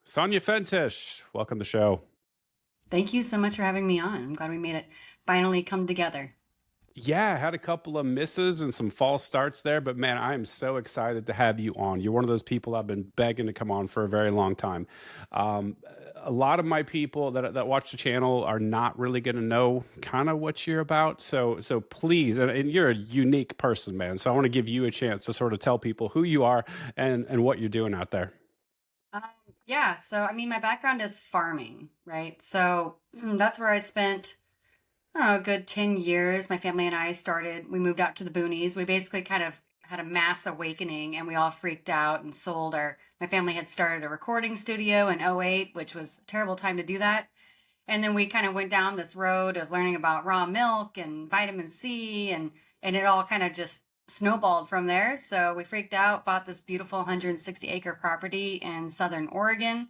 Sonja Feintech, welcome to the show. Thank you so much for having me on. I'm glad we made it finally come together. Yeah, I had a couple of misses and some false starts there, but man, I am so excited to have you on. You're one of those people I've been begging to come on for a very long time. Um, a lot of my people that watch the channel are not really going to know kind of what you're about. So please, and you're a unique person, man. So I want to give you a chance to sort of tell people who you are and what you're doing out there. Um, yeah, so I mean, my background is farming, right? So that's where I spent, I don't know, a good 10 years. My family and I we moved out to the boonies. We basically kind of had a mass awakening and we all freaked out and my family had started a recording studio in '08, which was a terrible time to do that. And then we kind of went down this road of learning about raw milk and vitamin C and it all kind of just snowballed from there. So we freaked out, bought this beautiful 160-acre property in Southern Oregon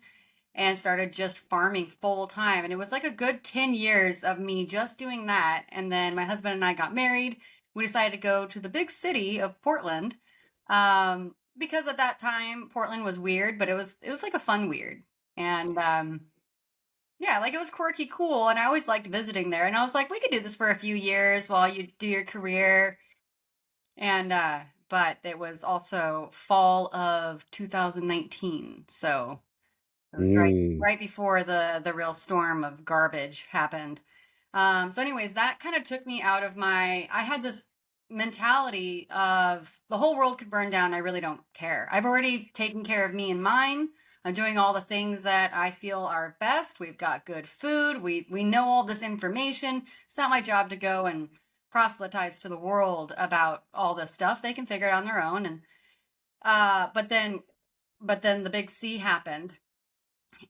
and started just farming full time. And it was like a good 10 years of me just doing that. And then my husband and I got married. We decided to go to the big city of Portland. Because at that time Portland was weird, but it was like a fun weird. And yeah, like it was quirky, cool, and I always liked visiting there. And I was like, we could do this for a few years while you do your career. And but it was also fall of 2019, so it was Mm. right before the real storm of garbage happened. So, anyways, that kind of took me out of my. I had this mentality of the whole world could burn down. I really don't care. I've already taken care of me and mine. I'm doing all the things that I feel are best. We've got good food. We know all this information. It's not my job to go and proselytize to the world about all this stuff. They can figure it out on their own. And uh, but then but then the big C happened,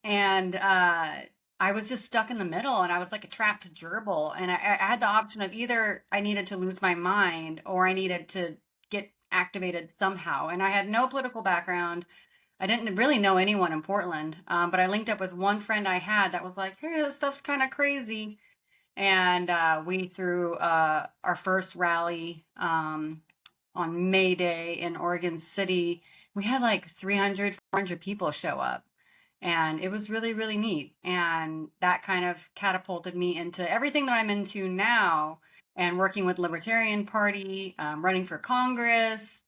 and I was just stuck in the middle, and I was like a trapped gerbil, and I had the option of either I needed to lose my mind or I needed to get activated somehow. And I had no political background. I didn't really know anyone in Portland, but I linked up with one friend I had that was like, "Hey, this stuff's kind of crazy," and we threw our first rally on May Day in Oregon City. We had like 300, 400 people show up. And it was really, really neat. And that kind of catapulted me into everything that I'm into now and working with Libertarian Party, running for Congress,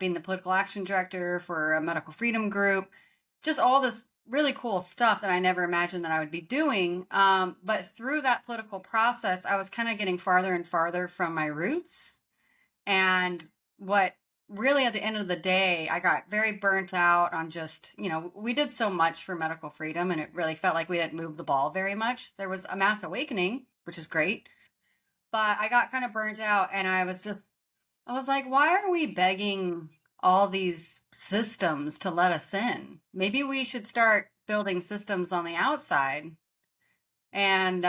being the political action director for a medical freedom group, just all this really cool stuff that I never imagined that I would be doing. But through that political process, I was kind of getting farther and farther from my roots. And what really at the end of the day, I got very burnt out on just, we did so much for medical freedom and it really felt like we didn't move the ball very much. There was a mass awakening, which is great, but I got kind of burnt out and I was like, why are we begging all these systems to let us in? Maybe we should start building systems on the outside and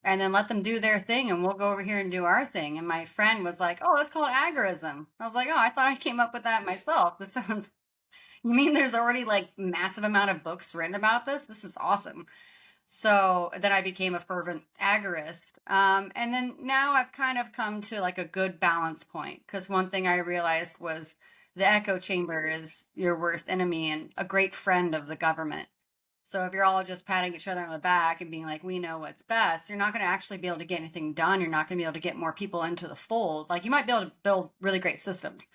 and then let them do their thing and we'll go over here and do our thing. And my friend was like, "Oh, that's called agorism." I was like, "Oh, I thought I came up with that myself. This sounds You mean there's already like massive amount of books written about this? This is awesome." So then I became a fervent agorist. And then now I've kind of come to like a good balance point because one thing I realized was the echo chamber is your worst enemy and a great friend of the government. So if you're all just patting each other on the back and being like, we know what's best, you're not going to actually be able to get anything done. You're not going to be able to get more people into the fold. Like you might be able to build really great systems,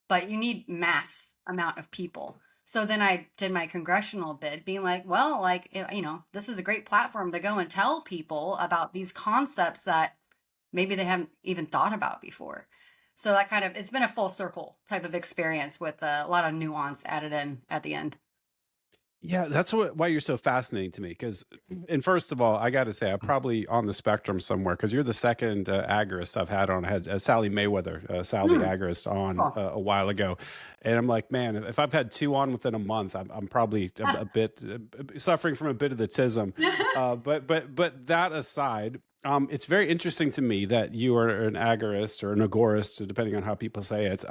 but you need mass amount of people. So then I did my congressional bid being like, well, like, this is a great platform to go and tell people about these concepts that maybe they haven't even thought about before. So that it's been a full circle type of experience with a lot of nuance added in at the end. Yeah, that's why you're so fascinating to me. Because, and first of all, I got to say, I'm probably on the spectrum somewhere because you're the second agorist I've had on. I had Sally Mayweather, Sal the Hmm. agorist, on Cool. a while ago, and I'm like, man, if I've had two on within a month, I'm probably a bit suffering from a bit of the tism. But that aside. It's very interesting to me that you are an agorist or an agorist, depending on how people say it.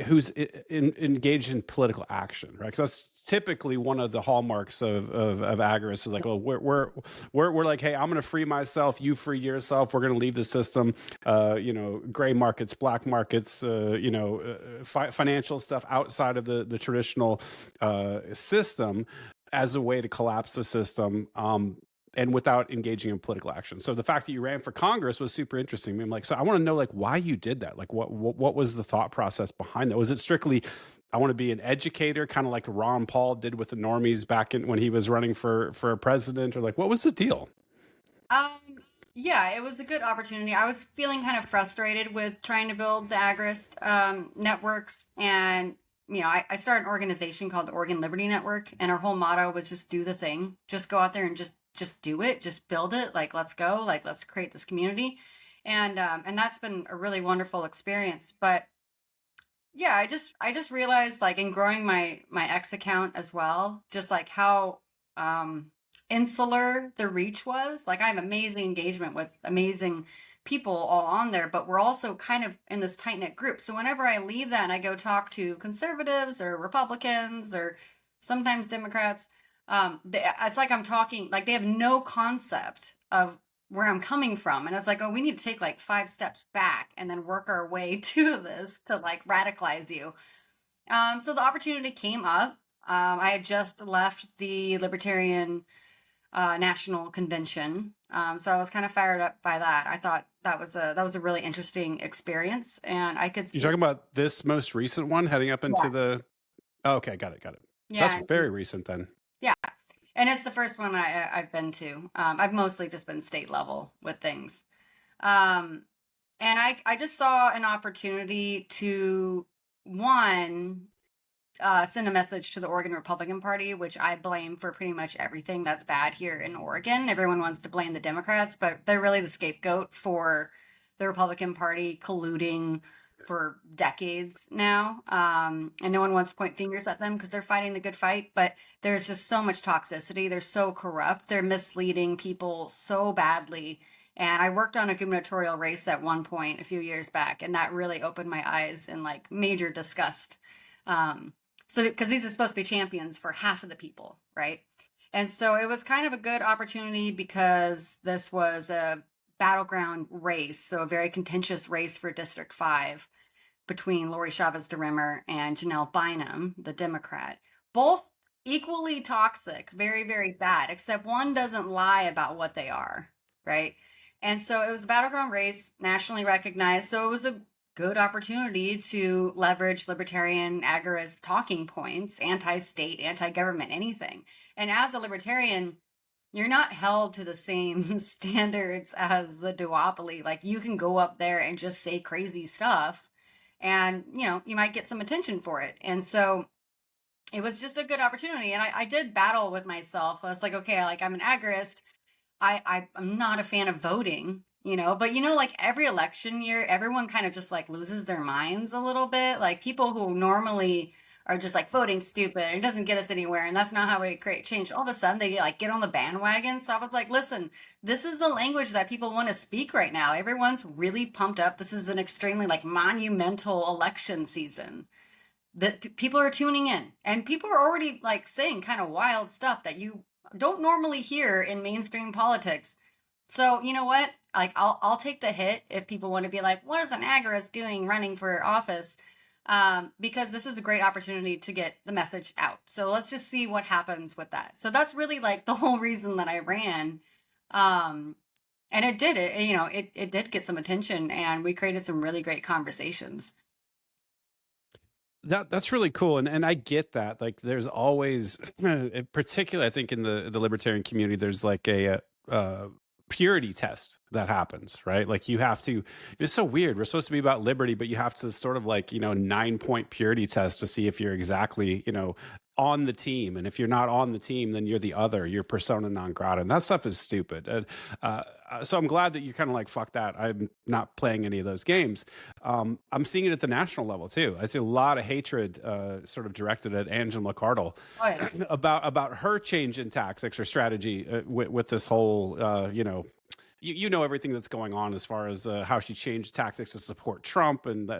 Who's engaged in political action, right? Because that's typically one of the hallmarks of agorists is like, well, we're like, hey, I'm going to free myself, you free yourself. We're going to leave the system, gray markets, black markets, financial stuff outside of the traditional system. as a way to collapse the system, and without engaging in political action. So the fact that you ran for Congress was super interesting. I'm like, so I want to know like why you did that. Like what was the thought process behind that? Was it strictly I want to be an educator, kind of like Ron Paul did with the normies back in when he was running for president, or like what was the deal? Um, yeah, it was a good opportunity. I was feeling kind of frustrated with trying to build the agorist networks, and I started an organization called the Oregon Liberty Network, and our whole motto was just do the thing, just go out there and just do it, just build it. Like let's go, like let's create this community, and that's been a really wonderful experience. But yeah, I just realized like in growing my X account as well, just like how um insular the reach was. Like I have amazing engagement with amazing people all on there, but we're also kind of in this tight-knit group. So whenever I leave that and I go talk to conservatives or Republicans or sometimes Democrats, it's like I'm talking like they have no concept of where I'm coming from. And it's like, oh, we need to take like 5 steps back and then work our way to this to like radicalize you. So the opportunity came up. I had just left the Libertarian National Convention, so I was kind of fired up by that. I thought that was a really interesting experience, and I could You're see, talking about this most recent one heading up into yeah, the oh, okay, got it, got it. So that's yeah, very recent then. yeah, and it's the first one I've been to. I've mostly just been state level with things, um, and I just saw an opportunity to one send a message to the Oregon Republican Party, which I blame for pretty much everything that's bad here in Oregon. Everyone wants to blame the Democrats, but they're really the scapegoat for the Republican Party colluding for decades now. And no one wants to point fingers at them because they're fighting the good fight, but there's just so much toxicity. They're so corrupt. They're misleading people so badly. And I worked on a gubernatorial race at one point a few years back, and that really opened my eyes in like major disgust. Um, so because these are supposed to be champions for half of the people, right? And so it was kind of a good opportunity because this was a battleground race, so a very contentious race for District 5 between Lori Chavez DeRimmer and Janelle Bynum, the Democrat. Both equally toxic, very, very bad, except one doesn't lie about what they are, right? And so it was a battleground race, nationally recognized. So it was a good opportunity to leverage libertarian agorist talking points, anti-state, anti-government, anything. And as a libertarian, you're not held to the same standards as the duopoly. Like you can go up there and just say crazy stuff and you might get some attention for it. And so it was just a good opportunity. And I did battle with myself. I was like, okay, like I'm an agorist. I'm not a fan of voting, but like every election year, everyone kind of just like loses their minds a little bit. Like people who normally are just like voting stupid, it doesn't get us anywhere, and that's not how we create change. All of a sudden, they like get on the bandwagon. So I was like, listen, this is the language that people want to speak right now. Everyone's really pumped up. This is an extremely like monumental election season that people are tuning in, and people are already like saying kind of wild stuff that you don't normally hear in mainstream politics. So you know what? Like I'll take the hit if people want to be like, what is an agorist doing running for office? Because this is a great opportunity to get the message out. So let's just see what happens with that. So that's really like the whole reason that I ran. Um, and it did it, it did get some attention, and we created some really great conversations. That's really cool, and I get that. Like, there's always, particularly, I think in the libertarian community, there's like a purity test that happens, right? Like you have to. It's so weird. We're supposed to be about liberty, but you have to sort of like 9-point purity test to see if you're exactly on the team, and if you're not on the team, then you're the other. You're persona non grata, and that stuff is stupid. And so I'm glad that you're kind of like fuck that. I'm not playing any of those games. I'm seeing it at the national level too. I see a lot of hatred sort of directed at Angela McArdle Oh yeah. about her change in tactics or strategy with this whole you know everything that's going on as far as how she changed tactics to support Trump, and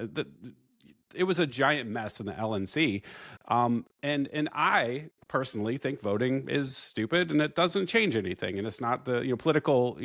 it was a giant mess in the LNC. And I personally think voting is stupid and it doesn't change anything. And it's not the political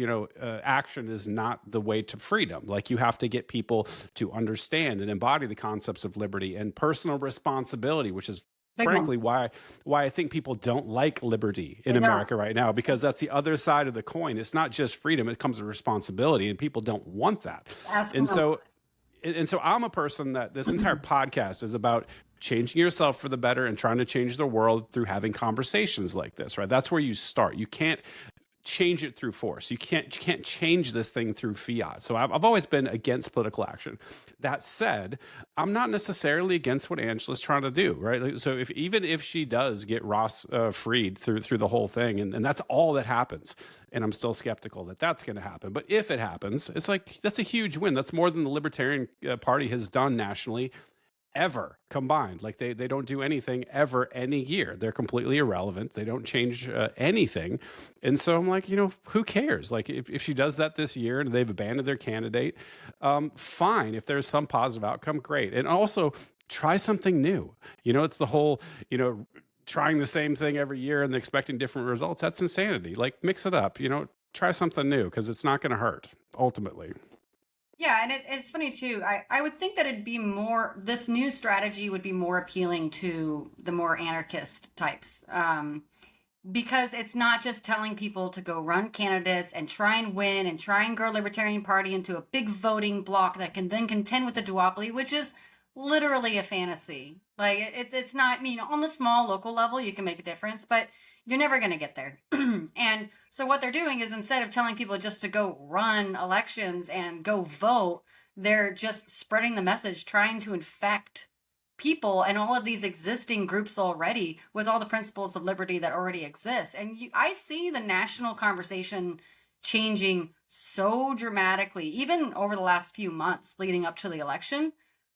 action is not the way to freedom. Like you have to get people to understand and embody the concepts of liberty and personal responsibility, which is Big one. frankly why I think people don't like liberty in They don't. America right now, because that's the other side of the coin. It's not just freedom, it comes with responsibility, and people don't want that. Ask And them. so I'm a person that this entire podcast is about changing yourself for the better and trying to change the world through having conversations like this, right? That's where you start. You can't change it through force. You can't change this thing through fiat. So I've always been against political action. That said, I'm not necessarily against what Angela's trying to do, right? So even if she does get Ross freed through the whole thing, and that's all that happens, and I'm still skeptical that that's going to happen. But if it happens, it's like that's a huge win. That's more than the Libertarian Party has done nationally ever combined. Like they don't do anything ever any year. They're completely irrelevant. They don't change anything. And so I'm like, who cares? Like if she does that this year and they've abandoned their candidate, fine. If there's some positive outcome, great. And also try something new. It's the whole, trying the same thing every year and expecting different results. That's insanity. Like mix it up, try something new, because it's not going to hurt ultimately. Yeah, and it's funny too. I would think that this new strategy would be more appealing to the more anarchist types. Because it's not just telling people to go run candidates and try and win and try and grow Libertarian Party into a big voting bloc that can then contend with the duopoly, which is literally a fantasy. Like it's not, on the small local level, you can make a difference, but you're never going to get there. And so what they're doing is, instead of telling people just to go run elections and go vote, they're just spreading the message, trying to infect people and all of these existing groups already with all the principles of liberty that already exist. And I see the national conversation changing so dramatically, even over the last few months leading up to the election.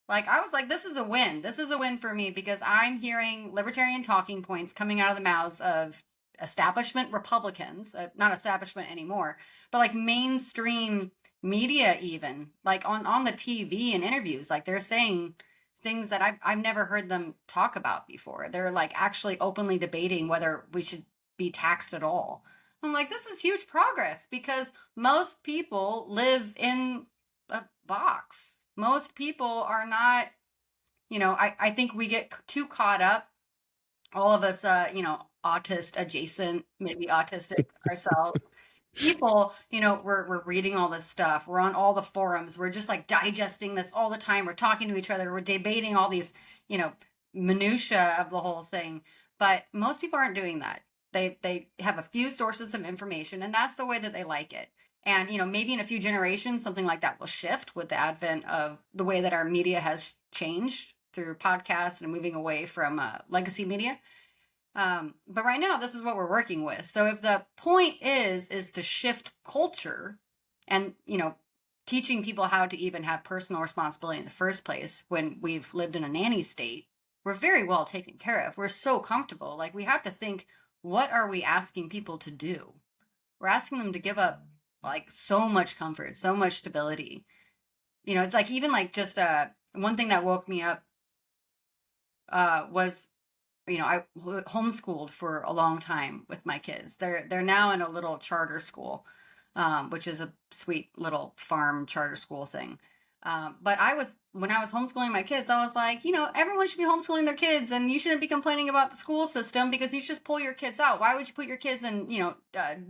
Like, I was like, this is a win. This is a win for me, because I'm hearing libertarian talking points coming out of the mouths of establishment Republicans, not establishment anymore, but like mainstream media, even like on the TV and interviews. Like, they're saying things that I've never heard them talk about before. They're like actually openly debating whether we should be taxed at all. I'm like, this is huge progress, because most people live in a box. Most people are not, I think we get too caught up, all of us, autist adjacent, maybe autistic ourselves. People, we're reading all this stuff. We're on all the forums. We're just like digesting this all the time. We're talking to each other. We're debating all these, minutia of the whole thing. But most people aren't doing that. They have a few sources of information, and that's the way that they like it. And, maybe in a few generations, something like that will shift with the advent of the way that our media has changed through podcasts and moving away from legacy media. But right now, this is what we're working with. So if the point is to shift culture and, teaching people how to even have personal responsibility in the first place, when we've lived in a nanny state, we're very well taken care of. We're so comfortable. Like, we have to think, what are we asking people to do? We're asking them to give up like so much comfort, so much stability. It's like, even like just one thing that woke me up was, I homeschooled for a long time with my kids. They're now in a little charter school, which is a sweet little farm charter school thing. But when I was homeschooling my kids, I was like, everyone should be homeschooling their kids, and you shouldn't be complaining about the school system, because you just pull your kids out. Why would you put your kids in,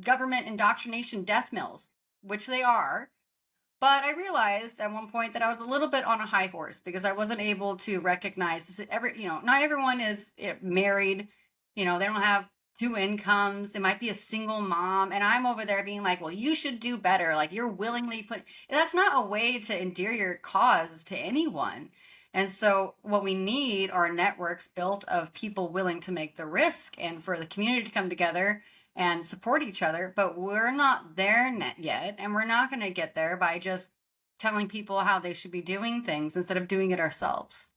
government indoctrination death mills, which they are? But I realized at one point that I was a little bit on a high horse, because I wasn't able to recognize this. Not everyone is married. They don't have two incomes. They might be a single mom. And I'm over there being like, well, you should do better. Like, you're willingly that's not a way to endear your cause to anyone. And so what we need are networks built of people willing to make the risk and for the community to come together and support each other. But we're not there yet. And we're not going to get there by just telling people how they should be doing things instead of doing it ourselves.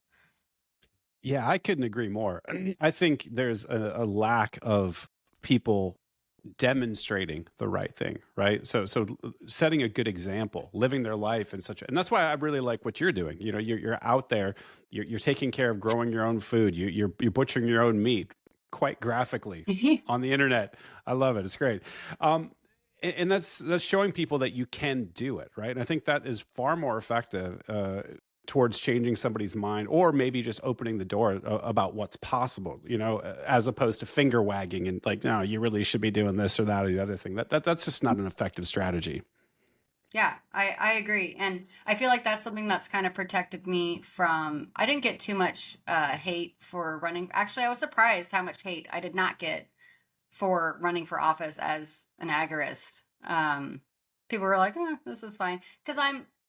Yeah, I couldn't agree more. I think there's a lack of people demonstrating the right thing, right? So setting a good example, living their life in and that's why I really like what you're doing. You're out there, you're taking care of growing your own food, you're butchering your own meat quite graphically on the internet. I love it. It's great. And that's showing people that you can do it, right? And I think that is far more effective towards changing somebody's mind, or maybe just opening the door about what's possible, as opposed to finger wagging and like, no, you really should be doing this or that or the other thing. That's just not an effective strategy. Yeah, I agree. And I feel like that's something that's kind of protected me from, I didn't get too much hate for running. Actually, I was surprised how much hate I did not get for running for office as an agorist. People were like, this is fine. Because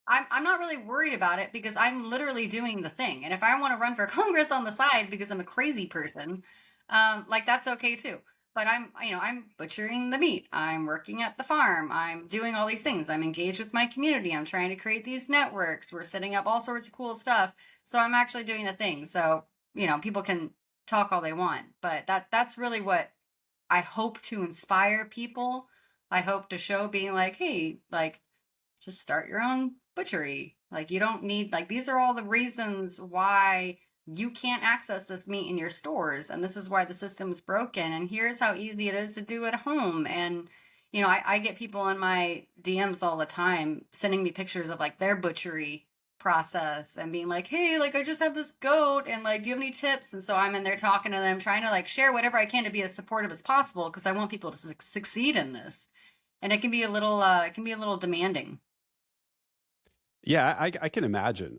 I'm not really worried about it because I'm literally doing the thing. And if I want to run for Congress on the side because I'm a crazy person, like that's okay too. But I'm butchering the meat. I'm working at the farm. I'm doing all these things. I'm engaged with my community. I'm trying to create these networks. We're setting up all sorts of cool stuff. So I'm actually doing the thing. So, people can talk all they want, but that's really what I hope to inspire people. I hope to show being like, hey, like, just start your own butchery. Like, you don't need, like, these are all the reasons why you can't access this meat in your stores. And this is why the system's broken. And here's how easy it is to do at home. And, I get people in my DMs all the time sending me pictures of like their butchery process and being like, hey, like I just have this goat and like, do you have any tips? And so I'm in there talking to them, trying to like share whatever I can to be as supportive as possible because I want people to succeed in this. And it can be a little demanding. Yeah, I can imagine.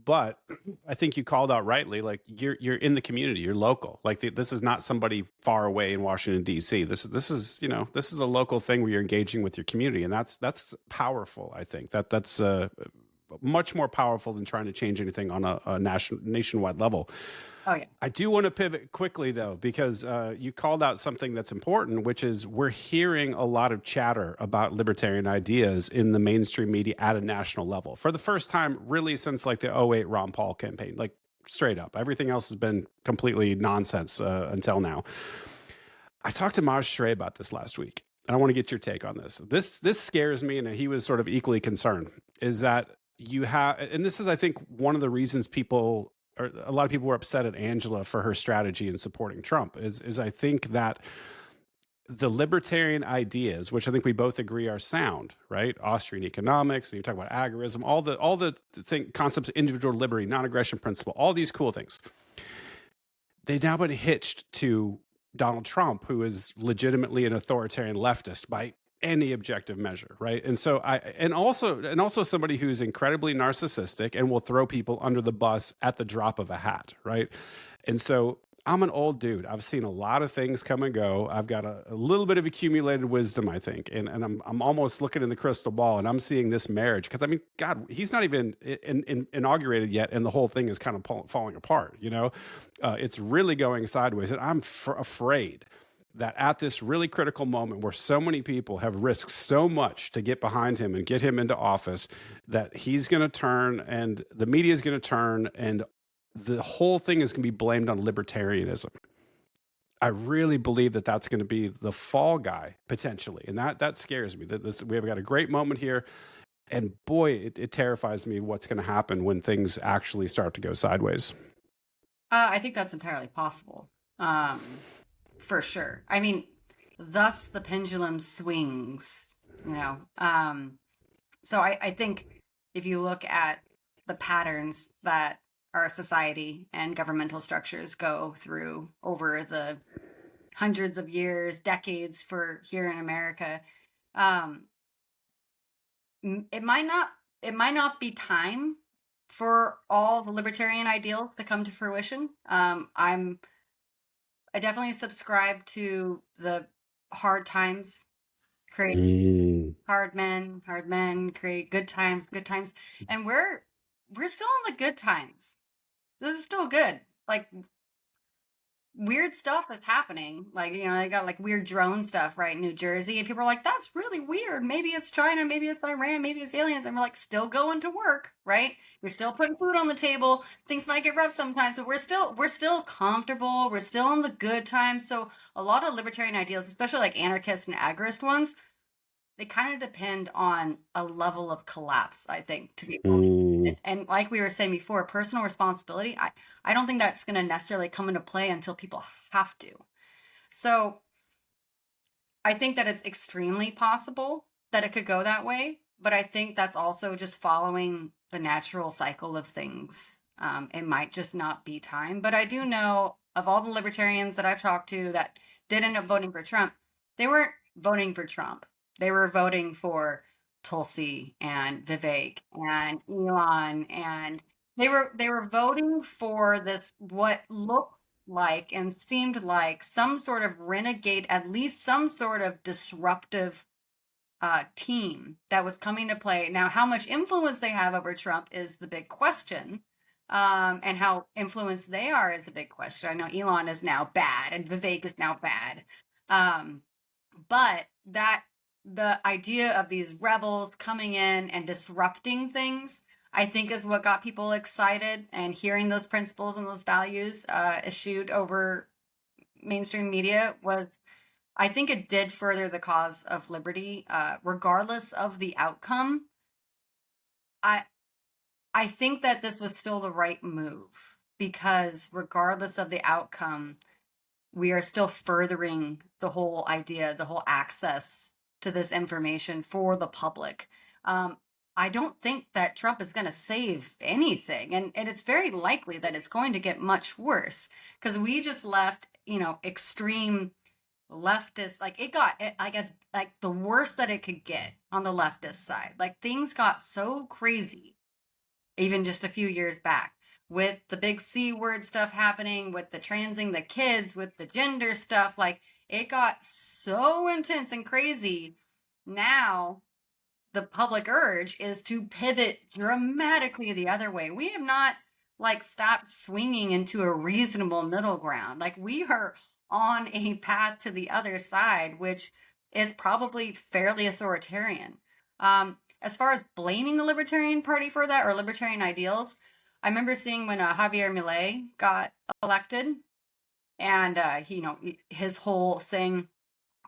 But I think you called out rightly. Like you're in the community, you're local. Like this is not somebody far away in Washington D.C. This is a local thing where you're engaging with your community, and that's powerful. I think that's much more powerful than trying to change anything on a nationwide level. Oh yeah. I do want to pivot quickly though, because you called out something that's important, which is we're hearing a lot of chatter about libertarian ideas in the mainstream media at a national level for the first time, really, since like the '08 Ron Paul campaign. Like straight up, everything else has been completely nonsense until now. I talked to Maj Stray about this last week, and I want to get your take on this. This scares me, and he was sort of equally concerned. Is that you have, and this is, I think, one of the reasons people, or a lot of people were upset at Angela for her strategy in supporting Trump. Is I think that the libertarian ideas, which I think we both agree are sound, right? Austrian economics, and you talk about agorism, all the concepts of individual liberty, non-aggression principle, all these cool things. They've now been hitched to Donald Trump, who is legitimately an authoritarian leftist by any objective measure, right? And so and also somebody who's incredibly narcissistic and will throw people under the bus at the drop of a hat, right? And so I'm an old dude. I've seen a lot of things come and go. I've got a little bit of accumulated wisdom, I think, and I'm almost looking in the crystal ball, and I'm seeing this marriage because I mean, God, he's not even inaugurated yet, and the whole thing is kind of falling apart. It's really going sideways, and I'm afraid that at this really critical moment where so many people have risked so much to get behind him and get him into office, that he's going to turn and the media is going to turn and the whole thing is going to be blamed on libertarianism. I really believe that that's going to be the fall guy potentially, and that scares me. That we have got a great moment here, and boy, it terrifies me what's going to happen when things actually start to go sideways. I think that's entirely possible. For sure. I mean, thus the pendulum swings, So I think if you look at the patterns that our society and governmental structures go through over the hundreds of years, decades for here in America, um, it might not be time for all the libertarian ideals to come to fruition. I definitely subscribe to the hard times create hard men create good times, and we're still in the good times. This is still good. Like weird stuff is happening. Like they got like weird drone stuff right in New Jersey, and people are like, "That's really weird. Maybe it's China, maybe it's Iran, maybe it's aliens." And we're like, still going to work, right? We're still putting food on the table. Things might get rough sometimes, but we're still comfortable. We're still in the good times. So a lot of libertarian ideals, especially like anarchist and agorist ones, they kind of depend on a level of collapse, I think, to be and like we were saying before, personal responsibility, I don't think that's going to necessarily come into play until people have to. So I think that it's extremely possible that it could go that way, but I think that's also just following the natural cycle of things. It might just not be time. But I do know of all the libertarians that I've talked to that did end up voting for Trump, they weren't voting for Trump. They were voting for Tulsi and Vivek and Elon, and they were voting for this what looked like and seemed like some sort of renegade, at least some sort of disruptive team that was coming to play. Now, how much influence they have over Trump is the big question. And how influenced they are is a big question. I know Elon is now bad and Vivek is now bad. Um, but that the idea of these rebels coming in and disrupting things, I think, is what got people excited, and hearing those principles and those values eschewed over mainstream media was, I think it did further the cause of liberty, regardless of the outcome. I I think that this was still the right move, because regardless of the outcome, we are still furthering the whole idea, the whole access to this information for the public. Um, I don't think that Trump is going to save anything. And it's very likely that it's going to get much worse, because we just left, extreme leftist, like it got, I guess, like the worst that it could get on the leftist side. Like things got so crazy even just a few years back, with the big C word stuff happening, with the transing the kids, with the gender stuff. Like it got so intense and crazy. Now the public urge is to pivot dramatically the other way. We have not like stopped swinging into a reasonable middle ground. Like we are on a path to the other side, which is probably fairly authoritarian. As far as blaming the Libertarian Party for that, or libertarian ideals, I remember seeing when Javier Milei got elected, and his whole thing,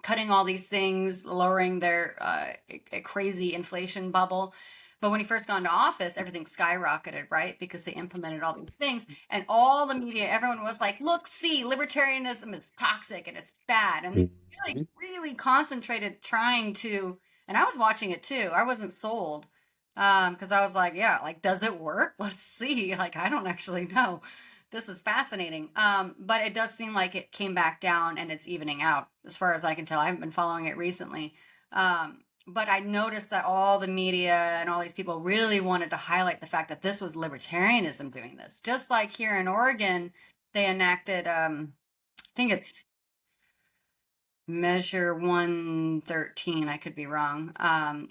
cutting all these things, lowering their a crazy inflation bubble. But when he first got into office, everything skyrocketed, right? Because they implemented all these things. And all the media, everyone was like, look, see, libertarianism is toxic and it's bad. And they really, Mhm. really concentrated trying to, and I was watching it too. I wasn't sold, because I was like, yeah, like, does it work? Let's see. Like, I don't actually know. This is fascinating. But it does seem like it came back down and it's evening out, as far as I can tell. I haven't been following it recently. But I noticed that all the media and all these people really wanted to highlight the fact that this was libertarianism doing this. Just like here in Oregon, they enacted, I think it's Measure 113, I could be wrong,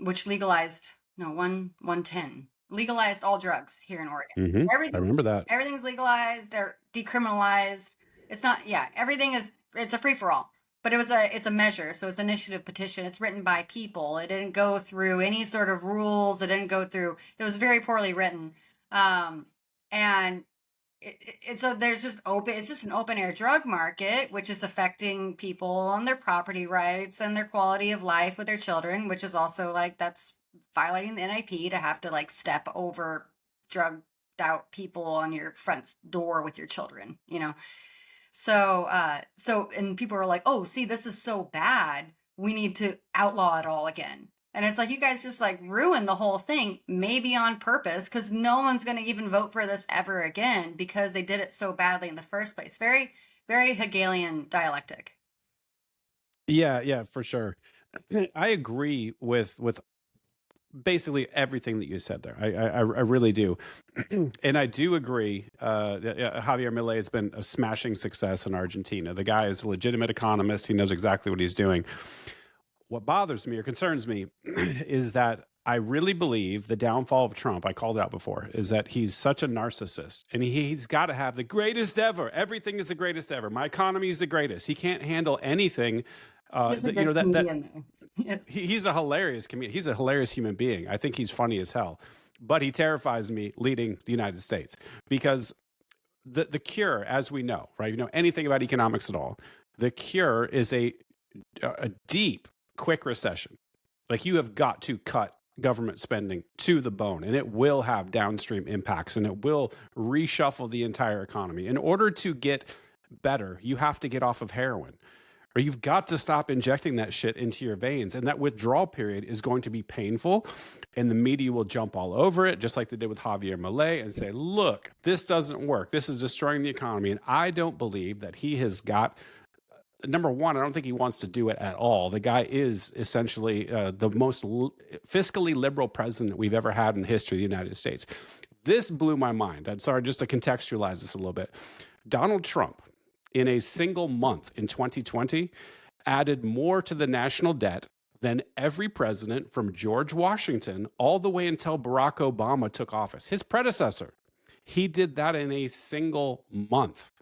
which legalized, no, 110, legalized all drugs here in Oregon. I Everything, remember that. everything's legalized or decriminalized. It's not, yeah, everything is, it's a free for all. But it's a measure, so it's an initiative petition. It's written by people. It didn't go through any sort of rules. It didn't go through, it was very poorly written. And it's so there's just open, it's just an open air drug market, which is affecting people on their property rights and their quality of life with their children, which is also like, that's violating the NIP to have to like step over drugged out people on your front door with your children, and people are like, oh, see, this is so bad, we need to outlaw it all again. And it's like, you guys just like ruin the whole thing, maybe on purpose, because no one's going to even vote for this ever again because they did it so badly in the first place. Very, very Hegelian dialectic. Yeah, for sure. I agree with basically everything that you said there. I really do, and I do agree that Javier Milei has been a smashing success in Argentina. The guy is a legitimate economist. He knows exactly what he's doing. What bothers me or concerns me is that I really believe the downfall of Trump, I called it out before, is that he's such a narcissist, and he's got to have the greatest ever. Everything is the greatest ever. My economy is the greatest. He can't handle anything. He's a That, you know good that comedian, though. he's a hilarious comedian. He's a hilarious human being. I think he's funny as hell, but he terrifies me leading the United States, because the cure, as we know, right? You know anything about economics at all? The cure is a deep, quick recession. Like, you have got to cut government spending to the bone, and it will have downstream impacts, and it will reshuffle the entire economy. In order to get better, you have to get off of heroin, or you've got to stop injecting that shit into your veins. And that withdrawal period is going to be painful. And the media will jump all over it, just like they did with Javier Milei, and say, look, this doesn't work. This is destroying the economy. And I don't believe that he has got, number one, I don't think he wants to do it at all. The guy is essentially the most fiscally liberal president we've ever had in the history of the United States. This blew my mind. I'm sorry, just to contextualize this a little bit. Donald Trump, in a single month in 2020, added more to the national debt than every president from George Washington all the way until Barack Obama took office. His predecessor, he did that in a single month.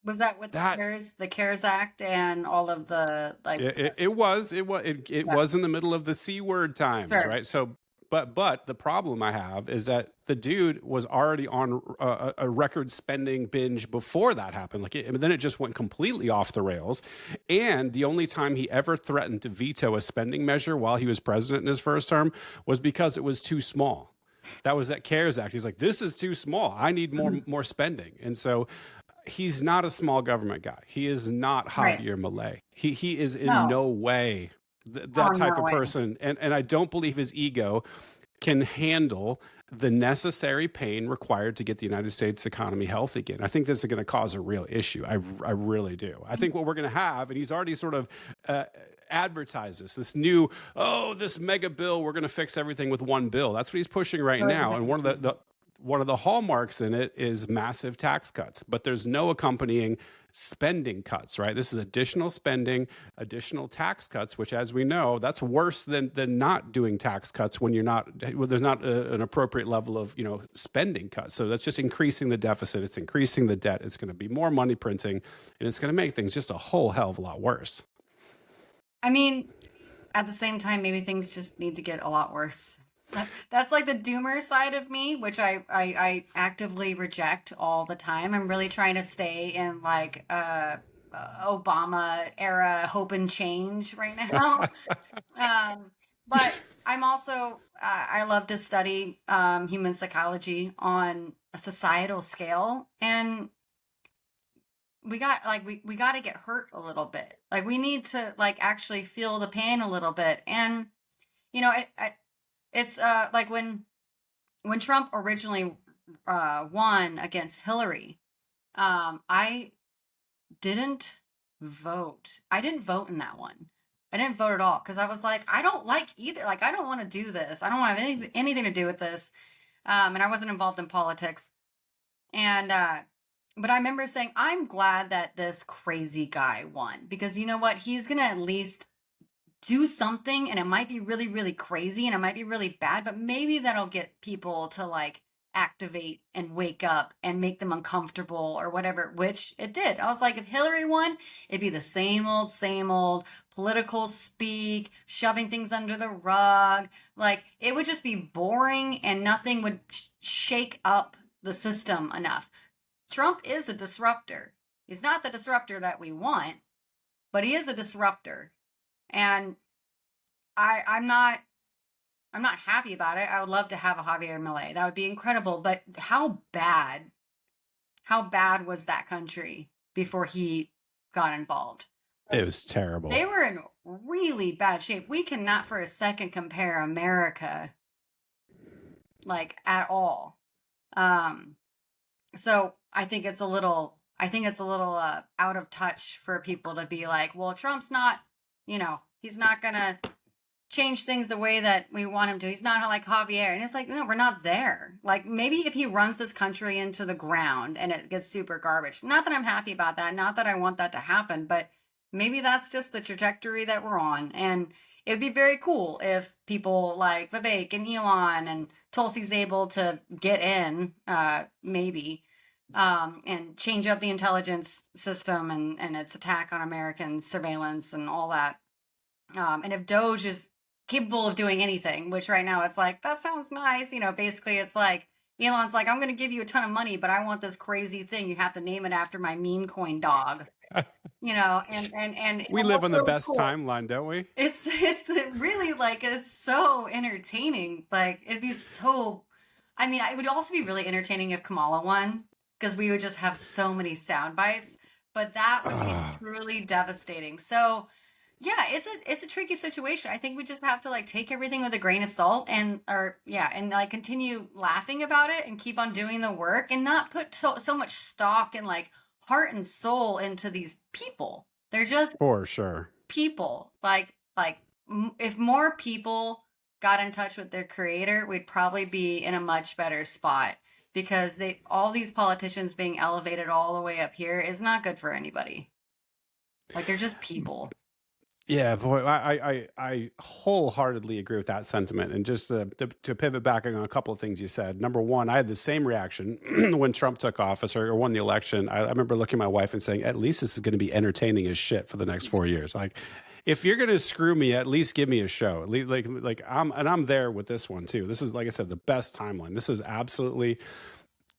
Was that with the CARES Act and all of the like? It was in the middle of the C word times, Sure. right? So, but the problem I have is that the dude was already on a record spending binge before that happened. Then it just went completely off the rails. And the only time he ever threatened to veto a spending measure while he was president in his first term was because it was too small. That was that CARES Act. He's like, this is too small. I need more spending. And so he's not a small government guy. He is not Javier Milei. He is in no way that type of person. And I don't believe his ego can handle the necessary pain required to get the United States economy healthy again. I think this is going to cause a real issue. I really do. I think what we're going to have, and he's already sort of advertised this new, this mega bill, we're going to fix everything with one bill. That's what he's pushing right now. And one of the hallmarks in it is massive tax cuts, but there's no accompanying spending cuts, right? This is additional spending, additional tax cuts, which, as we know, that's worse than not doing tax cuts when there's not an appropriate level of, spending cuts. So that's just increasing the deficit. It's increasing the debt. It's going to be more money printing, and it's going to make things just a whole hell of a lot worse. I mean, at the same time, maybe things just need to get a lot worse. That's like the doomer side of me, which I actively reject all the time. I'm really trying to stay in like Obama era hope and change right now. But I'm also I love to study human psychology on a societal scale, and we got to get hurt a little bit. Like we need to like actually feel the pain a little bit, and it's like when Trump originally won against Hillary, I didn't vote. I didn't vote in that one. I didn't vote at all because I was like, I don't like either. Like, I don't want to do this. I don't want to have anything to do with this. And I wasn't involved in politics. And but I remember saying, I'm glad that this crazy guy won because you know what? He's gonna at least do something, and it might be really, really crazy and it might be really bad, but maybe that'll get people to like activate and wake up and make them uncomfortable or whatever, which it did. I was like, if Hillary won, it'd be the same old political speak, shoving things under the rug. Like it would just be boring and nothing would shake up the system enough. Trump is a disruptor. He's not the disruptor that we want, but he is a disruptor. And I'm not happy about it. I would love to have a Javier Milei. That would be incredible. But how bad was that country before he got involved? It was terrible. They were in really bad shape. We cannot for a second compare America like at all. So I think it's a little out of touch for people to be like, well, Trump's not, he's not going to change things the way that we want him to. He's not like Javier. And it's like, no, we're not there. Like maybe if he runs this country into the ground and it gets super garbage, not that I'm happy about that, not that I want that to happen, but maybe that's just the trajectory that we're on. And it'd be very cool if people like Vivek and Elon and Tulsi's able to get in, maybe, and change up the intelligence system and its attack on American surveillance and all that. And if Doge is capable of doing anything, which right now it's like, that sounds nice. Basically it's like, Elon's like, I'm going to give you a ton of money, but I want this crazy thing. You have to name it after my meme coin dog. And we live on the best timeline, don't we? It's really like, it's so entertaining. Like it'd be so, it would also be really entertaining if Kamala won because we would just have so many sound bites. but that would be Ah, truly devastating. So yeah, it's a tricky situation. I think we just have to like take everything with a grain of salt and or yeah, and like continue laughing about it and keep on doing the work and not put so much stock and like heart and soul into these people. They're just for sure. people. If more people got in touch with their creator, we'd probably be in a much better spot because they all these politicians being elevated all the way up here is not good for anybody. Like they're just people. Yeah, boy, I wholeheartedly agree with that sentiment. And just to pivot back on a couple of things you said. Number one, I had the same reaction when Trump took office or won the election. I remember looking at my wife and saying, "At least this is going to be entertaining as shit for the next 4 years." Like, if you're going to screw me, at least give me a show. I'm there with this one too. This is, like I said, the best timeline. This is absolutely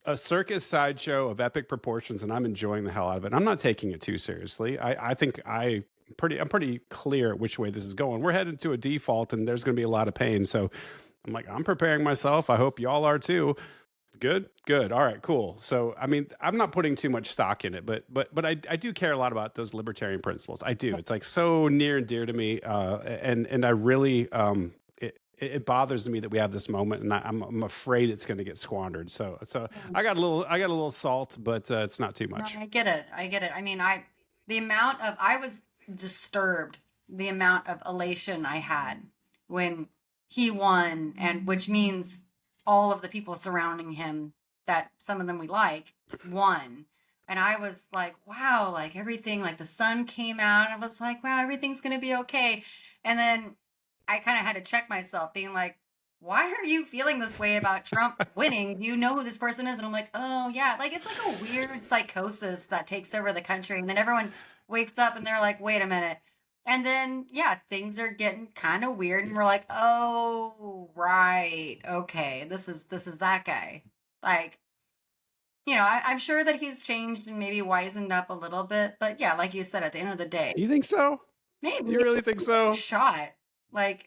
a circus sideshow of epic proportions, and I'm enjoying the hell out of it. I'm not taking it too seriously. I think I'm pretty clear which way this is going. We're headed to a default, and there's going to be a lot of pain. So I'm like, I'm preparing myself. I hope y'all are too. Good, good. All right, cool. So, I mean, I'm not putting too much stock in it, but I do care a lot about those libertarian principles. I do. It's like so near and dear to me, and I really it bothers me that we have this moment, and I'm afraid it's going to get squandered. So I got a little salt, but it's not too No, much. I get it. I get it. I mean, the amount of, I was disturbed, the amount of elation I had when he won, and which means all of the people surrounding him, that some of them we like, won. And I was like, wow, like everything, like the sun came out. I was like, wow, everything's going to be okay. And then I kind of had to check myself, being like, why are you feeling this way about Trump winning? Do you know who this person is? And I'm like, oh, yeah. Like, it's like a weird psychosis that takes over the country. And then everyone wakes up and they're like, wait a minute. And then, yeah, things are getting kind of weird. And we're like, oh, right. Okay. This is that guy. Like, I'm sure that he's changed and maybe wizened up a little bit. But yeah, like you said, at the end of the day, You think so? Do you maybe really think so? shot. Like,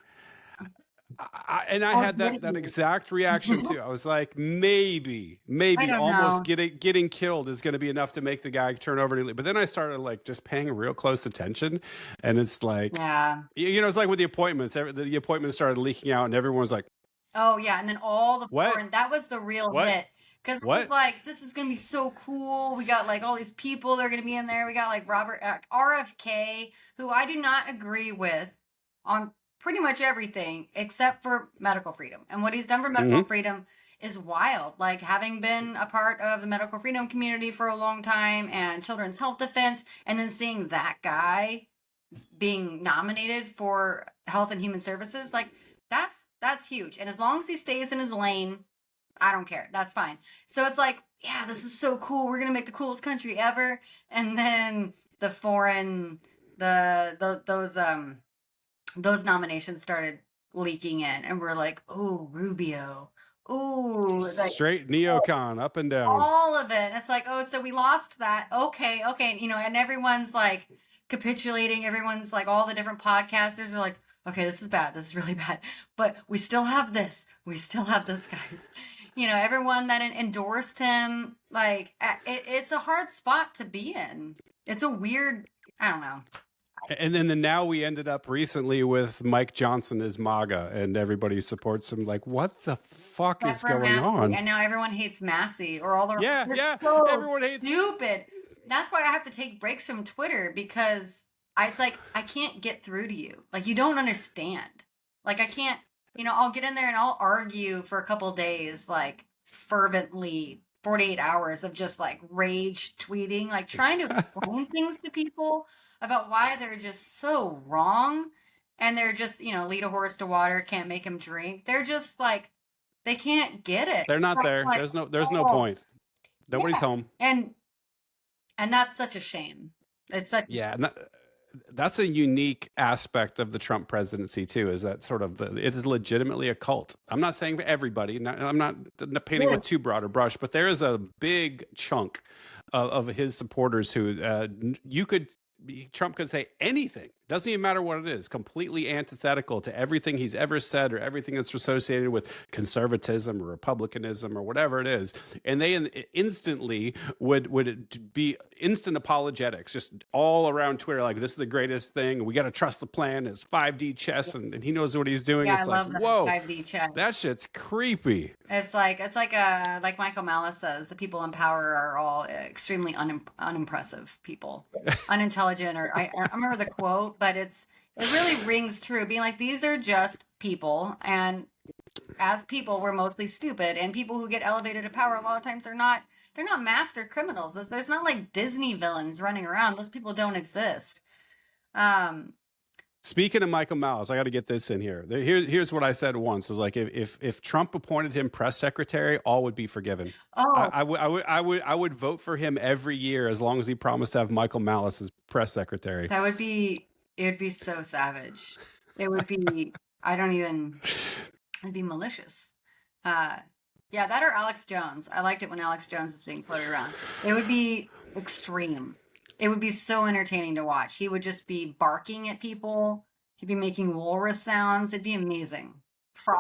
And I or had that maybe. exact reaction too. I was like, I maybe don't almost know. getting killed is going to be enough to make the guy turn over. But then I started like just paying real close attention, and it's like, Yeah. it's like with the appointments. The appointments started leaking out, and everyone was like, Oh, yeah, and then all the "What? porn, that was the real What? hit. Because I was What?" like, this is gonna be so cool. We got like all these people that are gonna be in there. We got like Robert RFK, who I do not agree with on pretty much everything except for medical freedom. And what he's done for medical Hmm. freedom is wild. Like having been a part of the medical freedom community for a long time and children's health defense, and then seeing that guy being nominated for Health and Human Services, like that's huge. And as long as he stays in his lane, I don't care. That's fine. So it's like, yeah, this is so cool. We're gonna make the coolest country ever. And then the foreign, those nominations started leaking in, and we're like, oh, Rubio, ooh, like Straight neocon up and down. all of it. It's like, oh, so we lost that. Okay, okay. And everyone's like capitulating. Everyone's like, all the different podcasters are like, okay, this is bad. This is really bad. But we still have this. We still have this, guys. Everyone that endorsed him, like, it's a hard spot to be in. It's a weird, I don't know. And then now we ended up recently with Mike Johnson as MAGA, and everybody supports him. Like, what the fuck Except is for going Massey, on? and now everyone hates Massey or all the. Yeah, They're yeah. so Everyone hates. stupid. That's why I have to take breaks from Twitter because it's like I can't get through to you. Like you don't understand. Like I can't. I'll get in there and I'll argue for a couple days, like fervently, 48 hours of just like rage tweeting, like trying to explain things to people about why they're just so wrong. And they're just, lead a horse to water, can't make him drink. They're just like, they can't get it. They're not I'm there. like, There's no oh, point. Nobody's yeah. home. And that's such a shame. It's such a Yeah, shame. and that's a unique aspect of the Trump presidency too. Is that sort of it is legitimately a cult. I'm not saying for everybody. I'm not painting with too broad a brush, but there is a big chunk of his supporters who Trump could say anything Doesn't even matter what it is, completely antithetical to everything he's ever said or everything that's associated with conservatism or republicanism or whatever it is. And they instantly would be instant apologetics, just all around Twitter, like, this is the greatest thing. We got to trust the plan. It's 5D chess, and he knows what he's doing. Yeah, I It's like, love that whoa, 5D chess. that shit's creepy. It's like Michael Malice says, the people in power are all extremely unimpressive people, unintelligent. Or I remember the quote, but it really rings true. Being like, these are just people, and as people, we're mostly stupid. And people who get elevated to power, a lot of times they're not master criminals. There's not like Disney villains running around. Those people don't exist. Um, Speaking of Michael Malice, I got to get this in here. Here's what I said once: is like, if Trump appointed him press secretary, all would be forgiven. oh, I would vote for him every year as long as he promised to have Michael Malice as press secretary. it would be so savage. It would be, it'd be malicious. Yeah, that or Alex Jones. I liked it when Alex Jones was being floated around. It would be extreme. It would be so entertaining to watch. He would just be barking at people. He'd be making walrus sounds. It'd be amazing.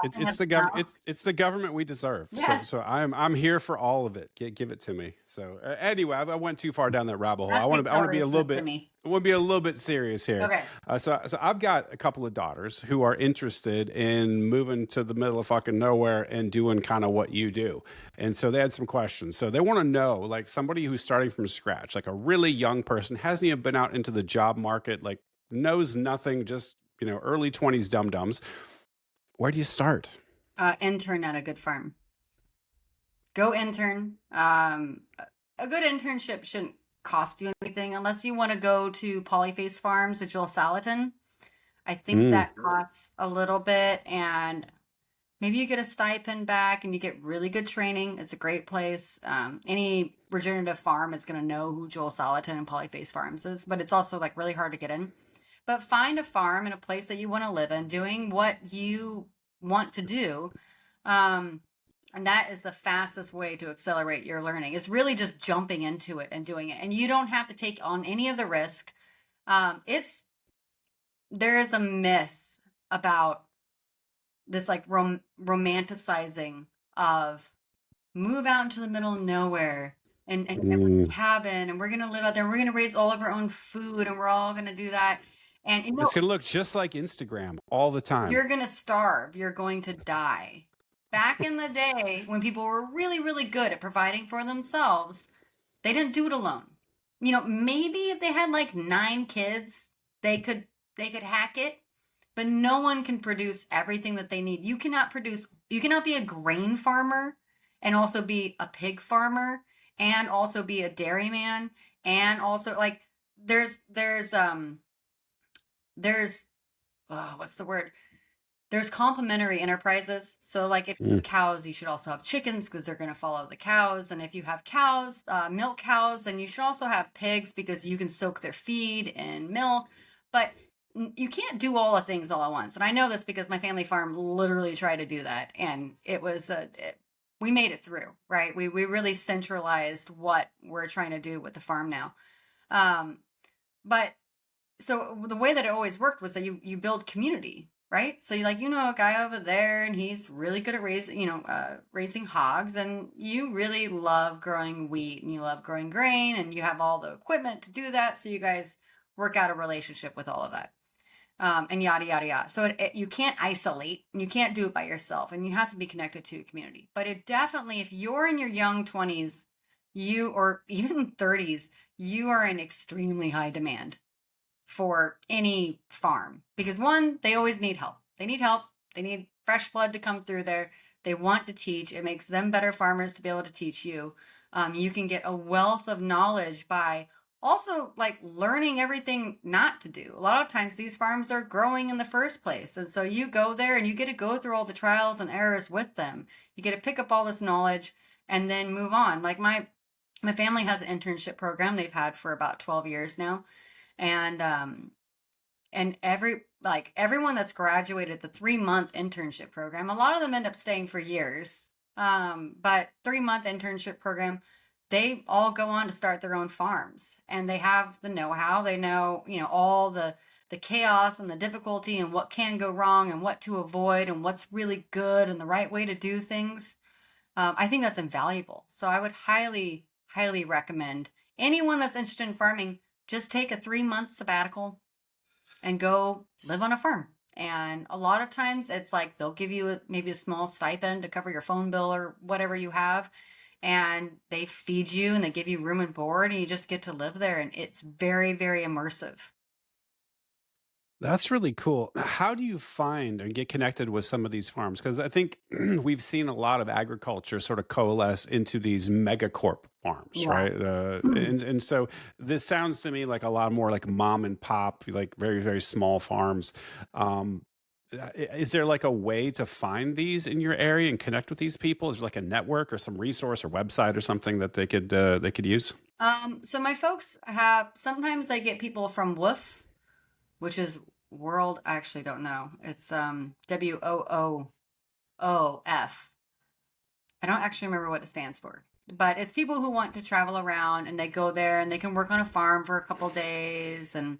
It's the government we deserve. Yeah. So I'm here for all of it. Give it to me. So anyway, I went too far down that rabbit hole. I want to be a little bit. I want to be a little bit serious here. Okay. So I've got a couple of daughters who are interested in moving to the middle of fucking nowhere and doing kind of what you do. And so they had some questions. So they want to know, like, somebody who's starting from scratch, like a really young person, hasn't even been out into the job market, like knows nothing, just, early 20s dum-dums. Where do you start? Intern at a good farm. Go intern. A good internship shouldn't cost you anything unless you want to go to Polyface Farms with Joel Salatin. I think that costs a little bit, and maybe you get a stipend back and you get really good training. It's a great place. Any regenerative farm is going to know who Joel Salatin and Polyface Farms is, but it's also like really hard to get in. But find a farm in a place that you want to live in, doing what you want to do. And that is the fastest way to accelerate your learning. It's really just jumping into it and doing it. And you don't have to take on any of the risk. There is a myth about this like romanticizing of move out into the middle of nowhere and a cabin, and we're going to live out there, and we're going to raise all of our own food, and we're all going to do that. And it's going to look just like Instagram all the time. You're going to starve. You're going to die. Back in the day, when people were really, really good at providing for themselves, they didn't do it alone. Maybe if they had like 9 kids, they could hack it, but no one can produce everything that they need. You cannot be a grain farmer and also be a pig farmer and also be a dairyman, and also like there's what's the word? There's complementary enterprises. So like if you have cows, you should also have chickens because they're going to follow the cows. And if you have cows, milk cows, then you should also have pigs because you can soak their feed in milk. But you can't do all the things all at once. And I know this because my family farm literally tried to do that. And it was, we made it through, right? We really centralized what we're trying to do with the farm now. But so the way that it always worked was that you build community, right? So you a guy over there and he's really good at raising hogs, and you really love growing wheat and you love growing grain and you have all the equipment to do that. So you guys work out a relationship with all of that. And yada, yada, yada. So you can't isolate and you can't do it by yourself, and you have to be connected to a community. But it definitely, if you're in your young 20s, or even 30s, you are in extremely high demand for any farm, because one, they always need help. They need fresh blood to come through there. They want to teach. It makes them better farmers to be able to teach you. You can get a wealth of knowledge by also like learning everything not to do. A lot of times these farms are growing in the first place. And so you go there and you get to go through all the trials and errors with them. You get to pick up all this knowledge and then move on. Like my family has an internship program they've had for about 12 years now. And everyone that's graduated the 3-month internship program, a lot of them end up staying for years. But 3-month internship program, they all go on to start their own farms, and they have the know-how. They know, all the the chaos and the difficulty and what can go wrong and what to avoid and what's really good and the right way to do things. I think that's invaluable. So I would highly, highly recommend anyone that's interested in farming, just take a 3-month sabbatical and go live on a farm. And a lot of times it's like they'll give you maybe a small stipend to cover your phone bill or whatever you have. And they feed you and they give you room and board and you just get to live there. And it's very, very immersive. That's really cool. How do you find and get connected with some of these farms? Because I think we've seen a lot of agriculture sort of coalesce into these megacorp farms, Yeah. right? And so this sounds to me like a lot more like mom and pop, like very, very small farms. Um, is there like a way to find these in your area and connect with these people? Is there like a network or some resource or website or something that they could use? So my folks have, sometimes they get people from WOOF, which is World, I actually don't know. It's WOOF. I don't actually remember what it stands for. But it's people who want to travel around and they go there and they can work on a farm for a couple days and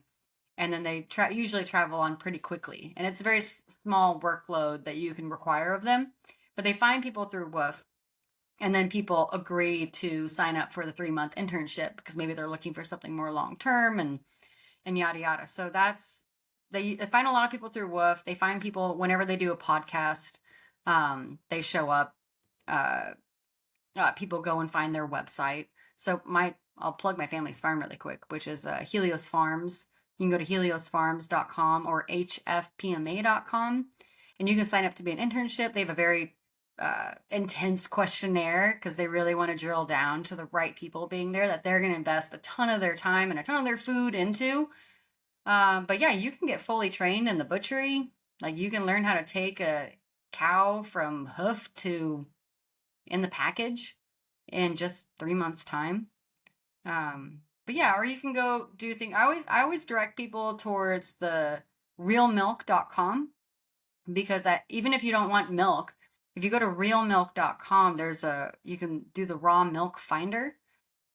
then they usually travel on pretty quickly. And it's a very small workload that you can require of them. But they find people through WOOF and then people agree to sign up for the 3-month internship because maybe they're looking for something more long term and yada yada. So that's they find a lot of people through WOOF. They find people whenever they do a podcast. They show up. Uh, People go and find their website. So I'll plug my family's farm really quick, which is Helios Farms. You can go to heliosfarms.com or hfpma.com, and you can sign up to be an internship. They have a very intense questionnaire because they really want to drill down to the right people being there that they're going to invest a ton of their time and a ton of their food into. But yeah, you can get fully trained in the butchery. Like you can learn how to take a cow from hoof to in the package in just 3 months time. But yeah, or you can go do things. I always direct people towards the realmilk.com because even if you don't want milk, if you go to realmilk.com, you can do the raw milk finder,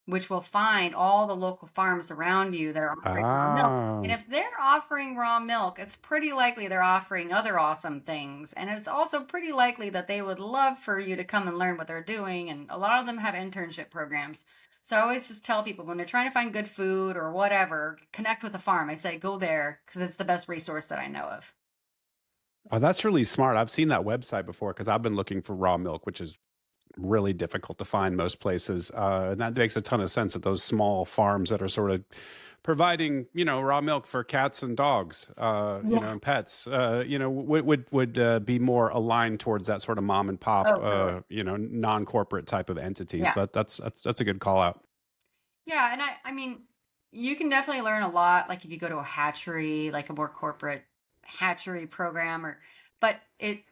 which will find all the local farms around you that are offering raw milk. Ah. And if they're offering raw milk, it's pretty likely they're offering other awesome things. And it's also pretty likely that they would love for you to come and learn what they're doing. And a lot of them have internship programs. So I always just tell people when they're trying to find good food or whatever, connect with a farm. I say, go there because it's the best resource that I know of. Oh, that's really smart. I've seen that website before because I've been looking for raw milk, which is really difficult to find most places. And that makes a ton of sense that those small farms that are sort of providing, raw milk for cats and dogs, Yeah. and pets, would be more aligned towards that sort of mom and pop, Oh, totally. non-corporate type of entity. Yeah. So that's a good call out. Yeah. And I mean, you can definitely learn a lot. Like if you go to a hatchery, like a more corporate hatchery program but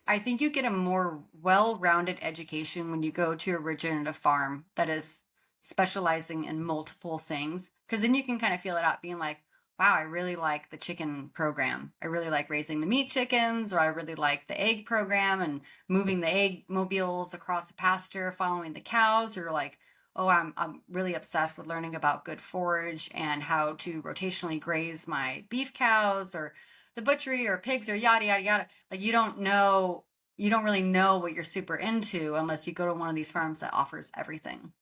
I think you get a more well-rounded education when you go to a regenerative farm that is specializing in multiple things. Because then you can kind of feel it out, being like, wow, I really like the chicken program. I really like raising the meat chickens, or I really like the egg program and moving the egg mobiles across the pasture, following the cows, or like, oh, I'm really obsessed with learning about good forage and how to rotationally graze my beef cows or the butchery or pigs or yada yada yada. Like you don't really know what you're super into unless you go to one of these farms that offers everything.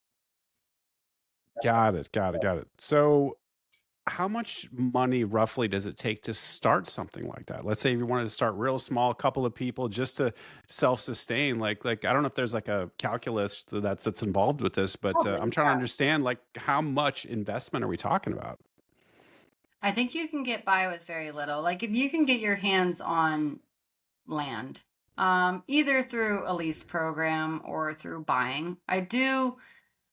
Got it. Got it. Got it. So how much money roughly does it take to start something like that? Let's say if you wanted to start real small, a couple of people just to self-sustain. Like I don't know if there's like a calculus that's involved with this, but Probably, I'm trying to yeah. understand like how much investment are we talking about? I think you can get by with very little. Like if you can get your hands on land, either through a lease program or through buying.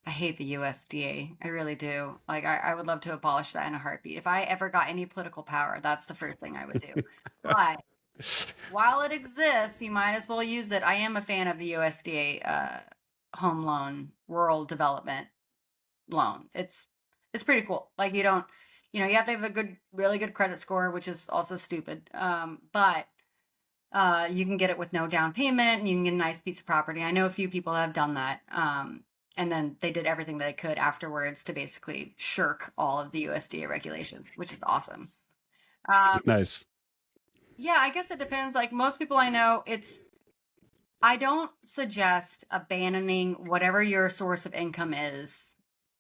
I hate the USDA. I really do. Like I would love to abolish that in a heartbeat. If I ever got any political power, that's the first thing I would do. But while it exists, you might as well use it. I am a fan of the USDA home loan, rural development loan. It's pretty cool. Like you don't, you have to have a really good credit score, which is also stupid. But you can get it with no down payment and you can get a nice piece of property. I know a few people have done that. And then they did everything they could afterwards to basically shirk all of the USDA regulations, which is awesome. Um, Nice. yeah, I guess it depends. Like most people I know, I don't suggest abandoning whatever your source of income is